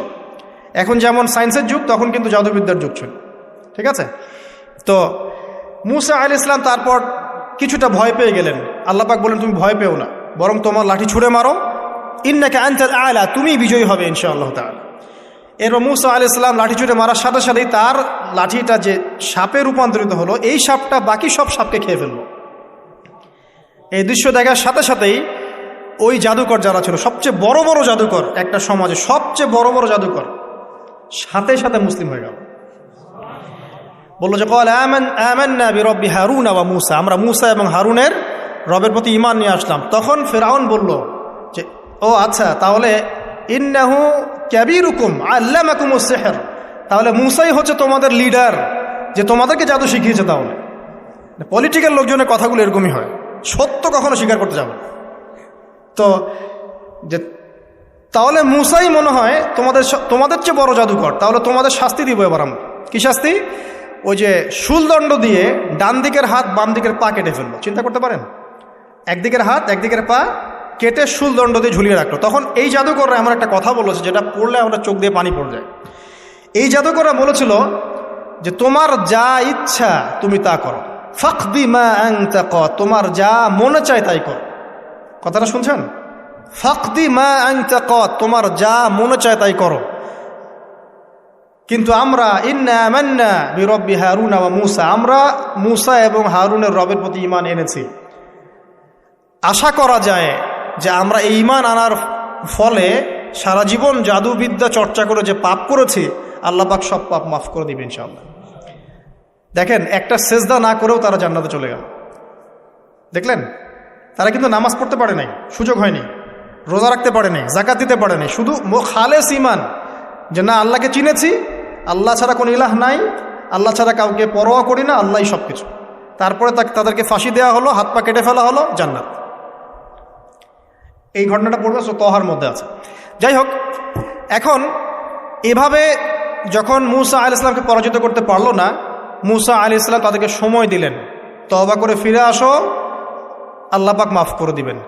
এখন যেমন সায়েন্সের যুগ, তখন কিন্তু জাদুবিদ্যার যুগ ছিল, ঠিক আছে? তো মূসা আলাইহিস সালাম তারপর কিছুটা ভয় পেয়ে গেলেন। আল্লাহ পাক বলেন তুমি ভয় পেও না, বরং তোমার লাঠি ছুঁড়ে মারো, ইন্নাকা আনতাল আ'লা, তুমি বিজয়ী হবে ইনশাআল্লাহ তাআলা। এরপর মূসা আলাইহিস সালাম লাঠি ছুঁড়ে মারার সাথে সাথেই তার লাঠিটা যে সাপে রূপান্তরিত হলো, এই সাপটা বাকি সব সাপকে খেয়ে ফেললো। এই দৃশ্য দেখার সাথে সাথেই ওই জাদুকর যারা ছিল, সবচেয়ে বড় বড় জাদুকর একটা সমাজে, সবচেয়ে বড় বড় জাদুকর সাথে সাথে মুসলিম হয়ে গেল। বললো যে ক্বাল আমান্না বিরব্বি হারুন ওয়া মূসা, আমরা মূসা এবং হারুনের রবের প্রতি ঈমান নিয়ে আসলাম। তখন ফিরআউন বলল যে ও আচ্ছা, তাহলে ইন্নাহু কাবীরুকুম আল্লামাকুমুস সিহর, তাহলে মূসাই হচ্ছে তোমাদের লিডার, যে তোমাদেরকে জাদু শিখিয়েছে। তাহলে পলিটিক্যাল লোকজনের কথাগুলো এরকমই হয়, সত্য কখনো স্বীকার করতে যাবে। তো যে তাহলে মূসাই মনে হয় তোমাদের চেয়ে বড় জাদুকর, তাহলে তোমাদের শাস্তি দিব এবার আমরা। কি শাস্তি? ওই যে শুলদণ্ড দিয়ে ডান দিকের হাত বাম দিকের পা কেটে ফেললো। চিন্তা করতে পারেন, একদিকের হাত একদিকের পা কেটে শুলদণ্ড দিয়ে ঝুলিয়ে রাখলো। তখন এই জাদুকররা এমন একটা কথা বলেছে যেটা পড়লে আমরা চোখ দিয়ে পানি পড়ে যায়। এই জাদুকররা বলেছিল যে তোমার যা ইচ্ছা তুমি তা করো, ফাকদি মা আনতা ক, তোমার যা মনে চায় তাই করো। কথাটা শুনছেন? ফাকদি মা আনতা ক, তোমার যা মনে চায় তাই করো। কিন্তু আমরা ইন্না আমান্না বিরব্বি হারুন ওয়া মূসা, আমরা মূসা এবং হারুনের রবের প্রতি ঈমান এনেছি। আশা করা যায় যে আমরা এই ঈমান আনার ফলে সারা জীবন জাদুবিদ্যা চর্চা করে যে পাপ করেছি, আল্লাহ পাক সব পাপ মাফ করে দিবেন ইনশাআল্লাহ। দেখেন, একটা সেজদা না করেও তারা জান্নাতে চলে গেল। দেখলেন, তারা কিন্তু নামাজ পড়তে পারে নাই, সুযোগ হয়নি, রোজা রাখতে পারে নাই, জাকাত দিতে পারে নাই, শুধু খালেস ঈমান যে না আল্লাহকে চিনেছি, আল্লাহ ছাড়া কোনো ইলাহ নাই, আল্লাহ ছাড়া কাউকে পরোয়া করি না, আল্লাহই সব কিছু। তারপরে তাদেরকে ফাঁসি দেওয়া হলো, হাত পা কেটে ফেলা হলো, জান্নাত। এই ঘটনাটা পড়বে তহার মধ্যে আছে। যাই হোক, এখন এভাবে যখন মূসা আলাইহিস সালামকে পরাজিত করতে পারলো না, মূসা আলাইহিস সালাম তাদেরকে সময় দিলেন, তওবা করে ফিরে আসো, আল্লাহ পাক মাফ করে দিবেন।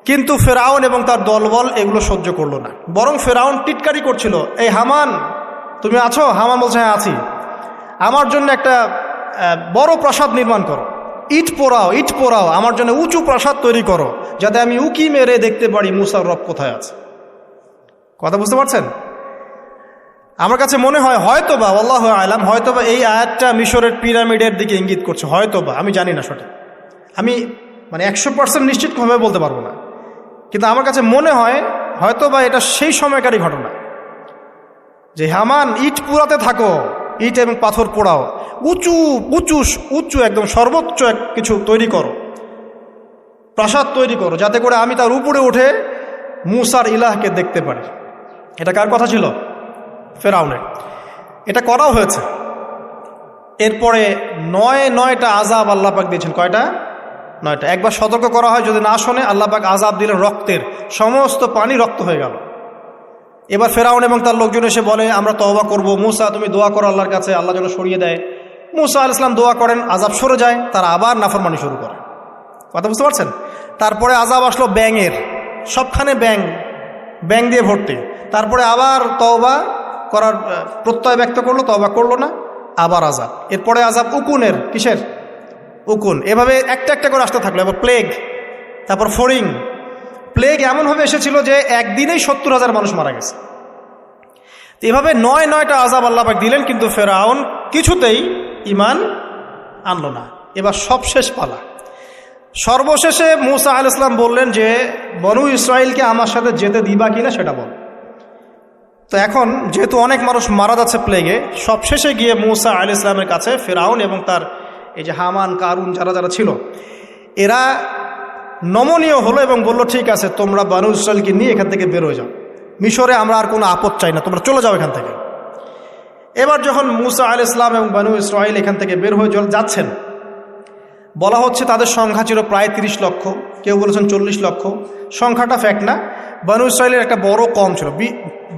কিন্তু ফেরাউন এবং তার দলবল এগুলো সহ্য করলো না, বরং ফেরাউন টিটকারি করছিল, এই হামান তুমি আছো? হামান বলছে হ্যাঁ আছি, আমার জন্য একটা বড় প্রাসাদ নির্মাণ করো, ইট পোড়াও, আমার জন্য উঁচু প্রাসাদ তৈরি করো, যাতে আমি উকি মেরে দেখতে পারি মূসার রব কোথায় আছে। কথা বুঝতে পারছেন? আমার কাছে মনে হয় হয়তোবা, আল্লাহু আ'লাম, হয়তোবা এই আয়াতটা মিশরের পিরামিডের দিকে ইঙ্গিত করছে, হয়তোবা, আমি জানি না সঠিক, আমি মানে 100% নিশ্চিতভাবে বলতে পারবো না, কিন্তু আমার কাছে মনে হয় হয়তোবা এটা সেই সময়কারই ঘটনা যে হামান ইট পুরাতে থাকো, ইট এবং পাথর পোড়াও, উঁচু উঁচু উঁচু একদম সর্বোচ্চ কিছু তৈরি করো, প্রাসাদ তৈরি করো, যাতে করে আমি তার উপরে উঠে মূসার ইলাহকে দেখতে পারি। এটা কার কথা ছিল? ফেরাউনের। এটা করাও হয়েছে। এরপরে 9টা আযাব আল্লাহ পাক দিয়েছেন। কয়টা? 9টা। একবার সতর্ক করা হয়, যদি না শোনে আল্লাহ পাক আযাব দিলেন রক্তের, সমস্ত পানি রক্ত হয়ে গেল। এবার ফেরাউন এবং তার লোকজন এসে বলে আমরা তওবা করব, মূসা তুমি দোয়া করো আল্লাহর কাছে, আল্লাহ যেন সরিয়ে দেয়। মুসা আলাইহিস সালাম দোয়া করেন, আযাব সরে যায়, তারা আবার নাফরমানি শুরু করে। কথা বুঝতে পারছেন? তারপরে আযাব আসলো ব্যাঙের, সবখানে ব্যাঙ দিয়ে ভর্তি। তারপরে আবার তওবা করার প্রত্যয় ব্যক্ত করলো, তওবা করলো না, আবার আযাব। এরপরে আযাব উকুনের, কিসের? উকুন। এভাবে একটা একটা করে আসতে থাকলো। এবার প্লেগ, তারপর ফড়িং। প্লেগ এমনভাবে এসেছিল যে একদিনেই 70,000 মানুষ মারা গেছে। এভাবে 9টা আযাব আল্লাহ পাক দিলেন, কিন্তু ফেরাউন কিছুতেই ঈমান আনলো না। এবার সবশেষ পালা। সর্বশেষে মুসা আলাইহিস সালাম বললেন যে বনু ইসরাইলকে আমার সাথে যেতে দিবা কিনা সেটা বল। তো এখন যেহেতু অনেক মানুষ মারা যাচ্ছে প্লেগে, সবশেষে গিয়ে মুসা আলাইহিস সালামের কাছে ফেরাউন এবং তার এই যে হামান, কারুন, যারা যারা ছিল, এরা নমনীয় হলো এবং বলল, ঠিক আছে, তোমরা বনু ইসরাইলকে নিয়ে এখান থেকে বের হয়ে যাও, মিশরে আমরা আর কোনো আপদ চাই না, তোমরা চলে যাও এখান থেকে। এবার যখন মুসা আলাইহিস সালাম এবং বনু ইসরাইল এখান থেকে বের হয়ে যাচ্ছেন, বলা হচ্ছে তাদের সংখ্যা ছিল প্রায় 30 লক্ষ, কেউ বলেছেন 40 লক্ষ। সংখ্যাটা ফ্যাক্ট না। বনু ইসরাইলের একটা বড় কম ছিল,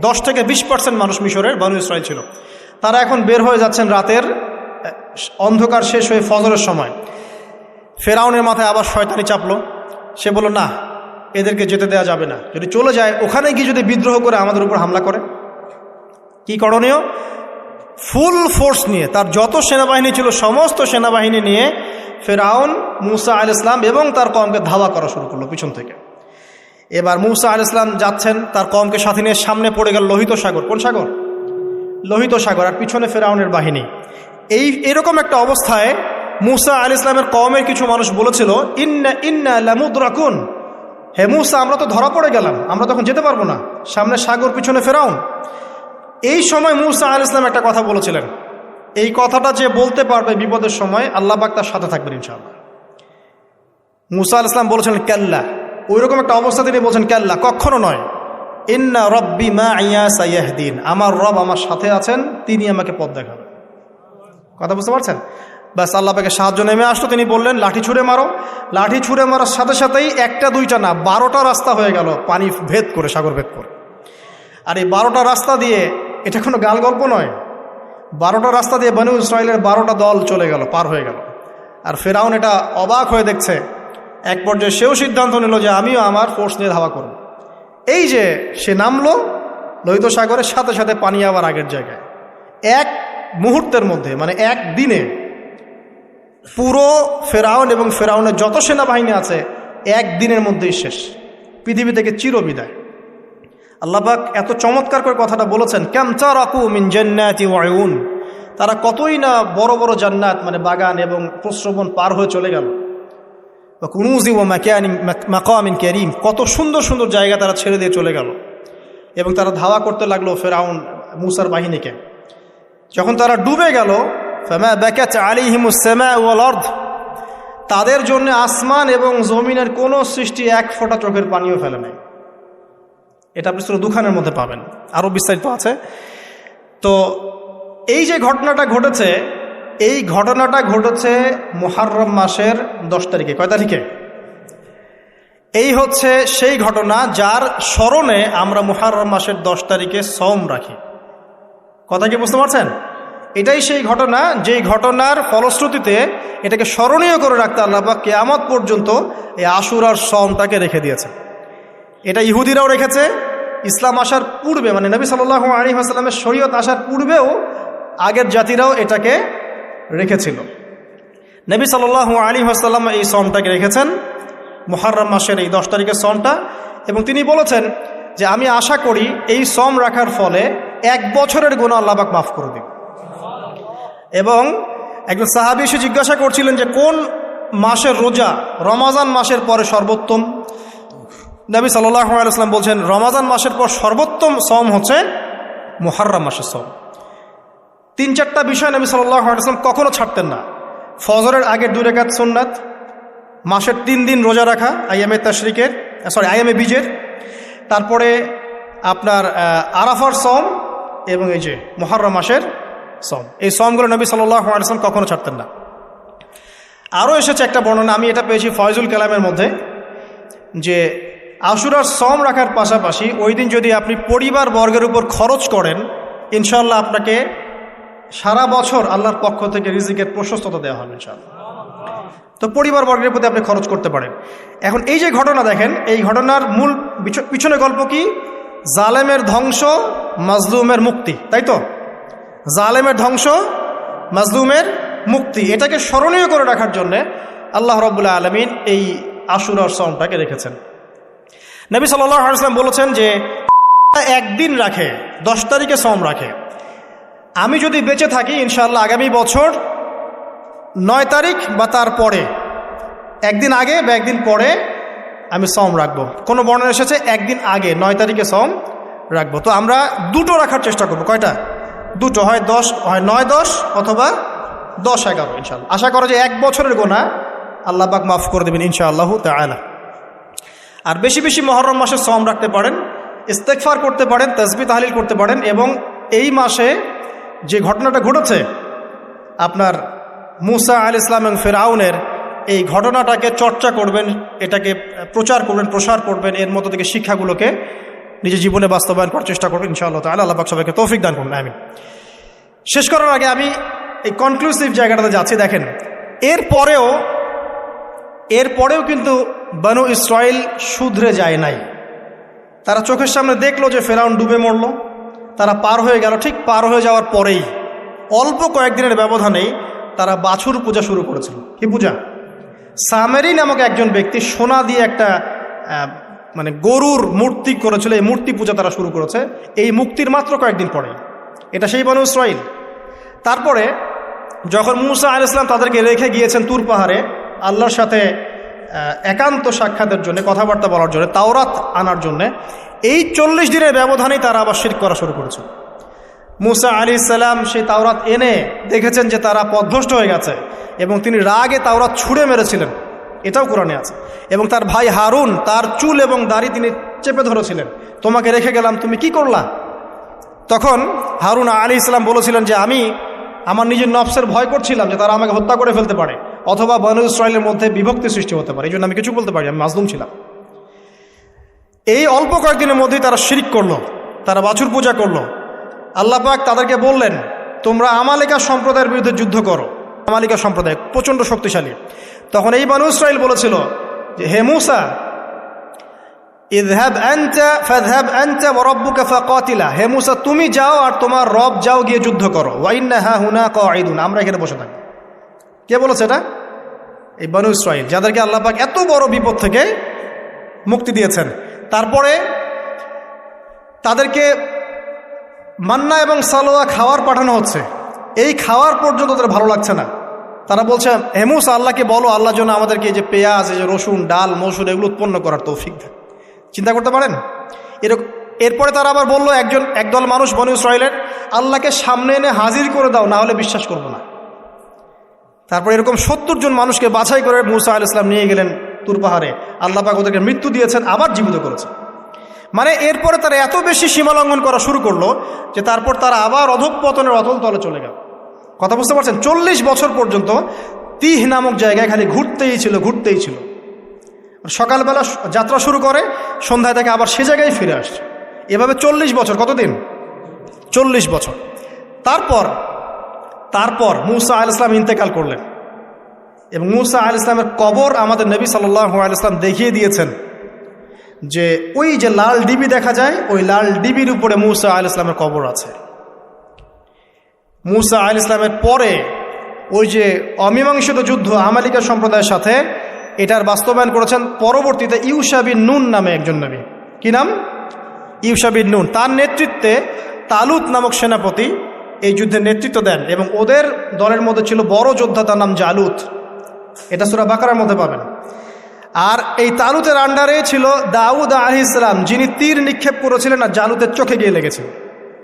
10 থেকে 20% মানুষ মিশরের বনু ইসরাইল ছিল। তারা এখন বের হয়ে যাচ্ছেন রাতের অন্ধকার শেষ হয়ে ফজরের সময়। ফেরাউনের মাথায় আবার শয়তানি চাপলো। সে বলল, না, এদেরকে যেতে দেওয়া যাবে না, যদি চলে যায় ওখানে গিয়ে যদি বিদ্রোহ করে আমাদের উপর হামলা করে। কি করণীয়? ফুল ফোর্স নিয়ে, তার যত সেনাবাহিনী ছিল সমস্ত সেনাবাহিনী নিয়ে ফেরাউন মুসা আলাইহিস সালাম এবং তার কওমকে ধাওয়া করা শুরু করলো পিছন থেকে। এবার মুসা আলাইহিস সালাম যাচ্ছেন, তার কওমকে সাথে নিয়ে, সামনে পড়ে গেল লোহিত সাগর। কোন সাগর? লোহিত সাগর। আর পিছনে ফেরাউনের বাহিনী। এরকম একটা অবস্থায় মুসা আলাইহিস সালামের কওমের কিছু মানুষ বলেছিল, ইন্না লামুদরাকুন, হে মুসা, আমরা তো ধরা পড়ে গেলাম, আমরা তখন যেতে পারবো না, সামনে সাগর, পিছনে ফেরাউন। এই সময় মুসা আলাইহিস সালাম একটা কথা বলেছিলেন, এই কথাটা যে বলতে পারবে বিপদের সময়, আল্লাহ পাক তার সাথে থাকবেন ইনশাআল্লাহ। মুসা আলাইহিস সালাম বলেছিলেন কাল্লা। ওইরকম একটা অবস্থা তিনি বলছেন, কাল্লা, কখনো নয়। ইন্না রব্বি মাইয়া সাইয়াহদিন, আমার রব আমার সাথে আছেন, তিনি আমাকে পথ দেখাবেন। কথা বুঝতে পারছেন? ব্যাস, আল্লাহ পাকে সাহায্য নেমে আসলো। তিনি বললেন, লাঠি ছুঁড়ে মারো। লাঠি ছুঁড়ে মারার সাথে সাথেই একটা দুইটা না, 12টা রাস্তা হয়ে গেল, পানি ভেদ করে, সাগর ভেদ করে। আর এই 12টা রাস্তা দিয়ে, এটা কোনো গাল গল্প নয়, 12টা রাস্তা দিয়ে বনু ইসরাইলের 12টা দল চলে গেল, পার হয়ে গেল। আর ফেরাউন এটা অবাক হয়ে দেখছে। এক পর্যায়ে সেও সিদ্ধান্ত নিল যে আমিও আমার ফোর্স নিয়ে ধাওয়া করব। এই যে সে নামলো লোহিত সাগরের, সাথে সাথে পানি আবার আগের জায়গায়। এক মুহূর্তের মধ্যে, মানে এক দিনে পুরো ফেরাউন এবং ফেরাউনের যত সেনাবাহিনী আছে একদিনের মধ্যেই শেষ, পৃথিবী থেকে চিরবিদায়। আল্লাহ পাক এত চমৎকার করে কথাটা বলেছেন, কাম তারাকু মিন জান্নাতি ওয়া উয়ুন, তারা কতই না বড় বড় জান্নাত, মানে বাগান এবং প্রস্রবণ পার হয়ে চলে গেল। ওয়া কুনুজি ওয়া মাকামিন কারীম, কত সুন্দর সুন্দর জায়গা তারা ছেড়ে দিয়ে চলে গেল। এবং তারা ধাওয়া করতে লাগলো ফেরাউন মুসার বাহিনীকে। যখন তারা ডুবে গেল, ফামা বাকাত আলাইহিমুস সামাউ ওয়াল আরদ, তাদের জন্য আসমান এবং জমিনের কোনো সৃষ্টি এক ফোঁটা চোখের পানিও ফেলে নাই। এটা আপনি সূরা দুখানের মধ্যে পাবেন, আরও বিস্তারিত আছে। তো এই যে ঘটনাটা ঘটেছে, এই ঘটনাটা ঘটেছে মুহররম মাসের 10 তারিখে। কয় তারিখে? এই হচ্ছে সেই ঘটনা যার স্মরণে আমরা মুহররম মাসের 10 তারিখে সওম রাখি। কথা কি বুঝতে পারছেন? এটাই সেই ঘটনা, যেই ঘটনার ফলশ্রুতিতে এটাকে স্মরণীয় করে রাখতে আল্লাহ পাক কিয়ামত পর্যন্ত এই আশুরার সওমটাকে রেখে দিয়েছে। এটা ইহুদিরাও রেখেছে, ইসলাম আসার পূর্বে, মানে নবী সাল্লাল্লাহু আলাইহি ওয়াসাল্লামের শরীয়ত আসার পূর্বেও আগের জাতিরাও এটাকে রেখেছিল। নবী সাল্লাল্লাহু আলাইহি ওয়াসাল্লাম এই সওমটাকে রেখেছেন, মুহররম মাসের এই 10 তারিখের সওমটা। এবং তিনি বলেছেন যে আমি আশা করি এই সওম রাখার ফলে 1 বছরের গুনাহ আল্লাহ পাক মাফ করে দিবেন। এবং একজন সাহাবী এসে জিজ্ঞাসা করছিলেন যে কোন মাসের রোজা রমাজান মাসের পরে সর্বোত্তম। নবী সাল্লাল্লাহু আলাইহি ওয়াসাল্লাম বলছেন রমাজান মাসের পর সর্বোত্তম সওম হচ্ছে মুহররম মাসের সওম। 3-4টা বিষয় নবী সাল্লাল্লাহু আলাইহি ওয়াসাল্লাম কখনো ছাড়তেন না। ফজরের আগের 2 রাকাত সুন্নাত, মাসের 3 দিন রোজা রাখা, আইয়ামে বীজের, তারপরে আপনার আরাফার সওম এবং এই যে মুহররম মাসের সওম। এই সওমগুলো নবী সাল্লাল্লাহু আলাইহি ওয়াসাল্লাম কখনো ছাড়তেন না। আরও এসেছে একটা বর্ণনা, আমি এটা পেয়েছি ফয়জুল কালামের মধ্যে, যে আশুরার সওম রাখার পাশাপাশি ওই দিন যদি আপনি পরিবার বর্গের উপর খরচ করেন, ইনশাআল্লাহ আপনাকে সারা বছর আল্লাহর পক্ষ থেকে রিজিকের প্রশস্ততা দেওয়া হবে ইনশাআল্লাহ। তো পরিবার বর্গের প্রতি আপনি খরচ করতে পারেন। এখন এই যে ঘটনা দেখেন, এই ঘটনার মূল পিছনে গল্প কি? জালেমের ধ্বংস, মাজলুমের মুক্তি, তাই তো? জালেমের ধ্বংস, মাজলুমের মুক্তি, এটাকে স্মরণীয় করে রাখার জন্যে আল্লাহ রাব্বুল আলামিন এই আশুরার সওমটাকে রেখেছেন। নবী সাল্লাল্লাহু আলাইহি ওয়াসাল্লাম বলেছেন যে একদিন রাখে, 10 তারিখে সওম রাখে, আমি যদি বেঁচে থাকি ইনশাআল্লাহ আগামী বছর 9 তারিখ বা তার পরে, একদিন আগে বা একদিন পরে আমি সওম রাখবো। কোনো বর্ণনা এসেছে একদিন আগে 9 তারিখে সওম রাখবো। তো আমরা দুটো রাখার চেষ্টা করবো। কয়টা? দুটো, হয় 9-10 অথবা 10-11 ইনশাআল্লাহ। আশা করা যে 1 বছরের গোনা আল্লাহ পাক মাফ করে দেবেন ইনশাআল্লাহ তাআলা। আর বেশি বেশি মুহররম মাসে সওম রাখতে পারেন, ইস্তেগফার করতে পারেন, তাসবিহ তাহলিল করতে পারেন, এবং এই মাসে যে ঘটনাটা ঘটেছে আপনার মুসা আলাইহিস সালাম এবং ফিরআউনের, এই ঘটনাটাকে চর্চা করবেন, এটাকে প্রচার করবেন, প্রসার করবেন, এর মধ্যে থেকে শিক্ষাগুলোকে নিজের জীবনে বাস্তবায়ন করার চেষ্টা করবেন ইনশাআল্লাহ তাআলা। আল্লাহ পাক সবাইকে তৌফিক দান করুন, আমিন। শেষ করার আগে আমি এই কনক্লুসিভ জায়গাটাতে যাচ্ছি। দেখেন, এরপরেও কিন্তু বনু ইসরাইল শুধরে যায় নাই। তারা চোখের সামনে দেখলো যে ফেরাউন ডুবে মরল, তারা পার হয়ে গেল। ঠিক পার হয়ে যাওয়ার পরেই অল্প কয়েকদিনের ব্যবধানেই তারা বাছুর পূজা শুরু করেছিল। কি পূজা? সামেরি নামক একজন ব্যক্তি সোনা দিয়ে একটা মানে গরুর মূর্তি করেছিল, এই মূর্তি পূজা তারা শুরু করেছে এই মুক্তির মাত্র কয়েকদিন পরে। এটা সেই বনু ইসরাইল। তারপরে যখন মুসা আলাইহিস সালাম তাদেরকে রেখে গিয়েছেন তুর পাহাড়ে আল্লাহর সাথে একান্ত সাক্ষাতের জন্য, কথাবার্তা বলার জন্য, তাওরাত আনার জন্য, এই 40 দিনের ব্যবধানেই তারা আবার শিরক করা শুরু করেছে। মুসা আলাইহিস সালাম সেই তাওরাত এনে দেখেছেন যে তারা পথভ্রষ্ট হয়ে গেছে, এবং তিনি রাগে তাওরাত ছুঁড়ে মেরেছিলেন, এটাও কোরআনে আছে। এবং তার ভাই হারুন তার চুল এবং দাড়ি তিনি চেপে ধরেছিলেন, তোমাকে রেখে গেলাম, তুমি কি করলা? তখন হারুন আলাইহিস সালাম বলেছিলেন যে আমি আমার নিজের নফসের ভয় করছিলাম যে তারা আমাকে হত্যা করে ফেলতে পারে, অথবা বনু ইসরাইলের মধ্যে বিভক্তি সৃষ্টি হতে পারে, এই জন্য আমি কিছু বলতে পারি, আমি মাজলুম ছিলাম। এই অল্প কয়েকদিনের মধ্যেই তারা শিরক করলো, তারা বাছুর পূজা করলো। আল্লাহ পাক তাদেরকে বললেন, তোমরা আমালিকা সম্প্রদায়ের বিরুদ্ধে যুদ্ধ করো। আমালিকা সম্প্রদায় প্রচণ্ড শক্তিশালী। তখন এই বনু ইসরাইল বলেছিল যে হে মুসা, ইযহাব আনতা ফাযহাব আনতা ওয়া রাব্বুকা ফাকাতিলা, হে মুসা তুমি যাও আর তোমার রব যাও গিয়ে যুদ্ধ করো। ওয়া ইন্না হাহুনা কাঈদুন, আমরা এখানে বসে থাকি। কে বলেছে এটা? এই বনু ইসরাইল, যাদেরকে আল্লাহ পাক এত বড় বিপদ থেকে মুক্তি দিয়েছেন। তারপরে তাদেরকে মান্না এবং সালোয়া খাওয়ার পাঠানো হচ্ছে, এই খাওয়ার পর্যন্ত তাদের ভালো লাগছে না। তারা বলছে হে মুসা, আল্লাহকে বলো আল্লাহর জন্য আমাদেরকে এই যে পেঁয়াজ, এই যে রসুন, ডাল, মসুর এগুলো উৎপন্ন করার তৌফিক দেন। চিন্তা করতে পারেন এরকম। এরপরে তারা আবার বললো একদল মানুষ বনু ইসরাইলের, আল্লাহকে সামনে এনে হাজির করে দাও, না হলে বিশ্বাস করবো না। তারপর এরকম 70 জন মানুষকে বাছাই করে মুসা আলাইহিস সালাম নিয়ে গেলেন তুর পাহাড়ে। আল্লাহ পাক ওদেরকে মৃত্যু দিয়েছেন, আবার জীবিত করেছেন। মানে এরপরে তারা এত বেশি সীমালঙ্ঘন করা শুরু করলো যে তারপর তারা আবার অধঃপতনের অতল তলে চলে গেল। কথা বুঝতে পারছেন? 40 বছর পর্যন্ত তিহ নামক জায়গায় খালি ঘুরতেই ছিল। সকালবেলা যাত্রা শুরু করে, সন্ধ্যায় থেকে আবার সে জায়গায় ফিরে আসছে। এভাবে 40 বছর। কতদিন? 40 বছর। তারপর মুসা আলাইহিস সালাম ইন্তেকাল করলেন, এবং মুসা আলাইহিস সালামের কবর আমাদের নবী সাল্লাল্লাহু আলাইহি ওয়াসাল্লাম দেখিয়ে দিয়েছেন যে ওই যে লাল ডিবি দেখা যায়, ওই লাল ডিবির উপরে মুসা আলাইহিস সালামের কবর আছে। মুসা আলাইহিস সালামের পরে ওই যে অমীমাংসিত যুদ্ধ আমালিকা সম্প্রদায়ের সাথে, এটার বাস্তবায়ন করেছেন পরবর্তীতে ইউশা বিন নুন নামে একজন নবী। কি নাম? ইউশা বিন নুন। তার নেতৃত্বে তালুত নামক সেনাপতি এই যুদ্ধের নেতৃত্ব দেন, এবং ওদের দলের মধ্যে ছিল বড় যোদ্ধা, তার নাম জালুত। এটা সূরা বাকারার মধ্যে পাবেন। আর এই তালুতের আন্ডারে ছিল দাউদ আলাইহিস সালাম, যিনি তীর নিক্ষেপ করেছিলেন আর জালুতের চোখে গিয়ে লেগেছিল।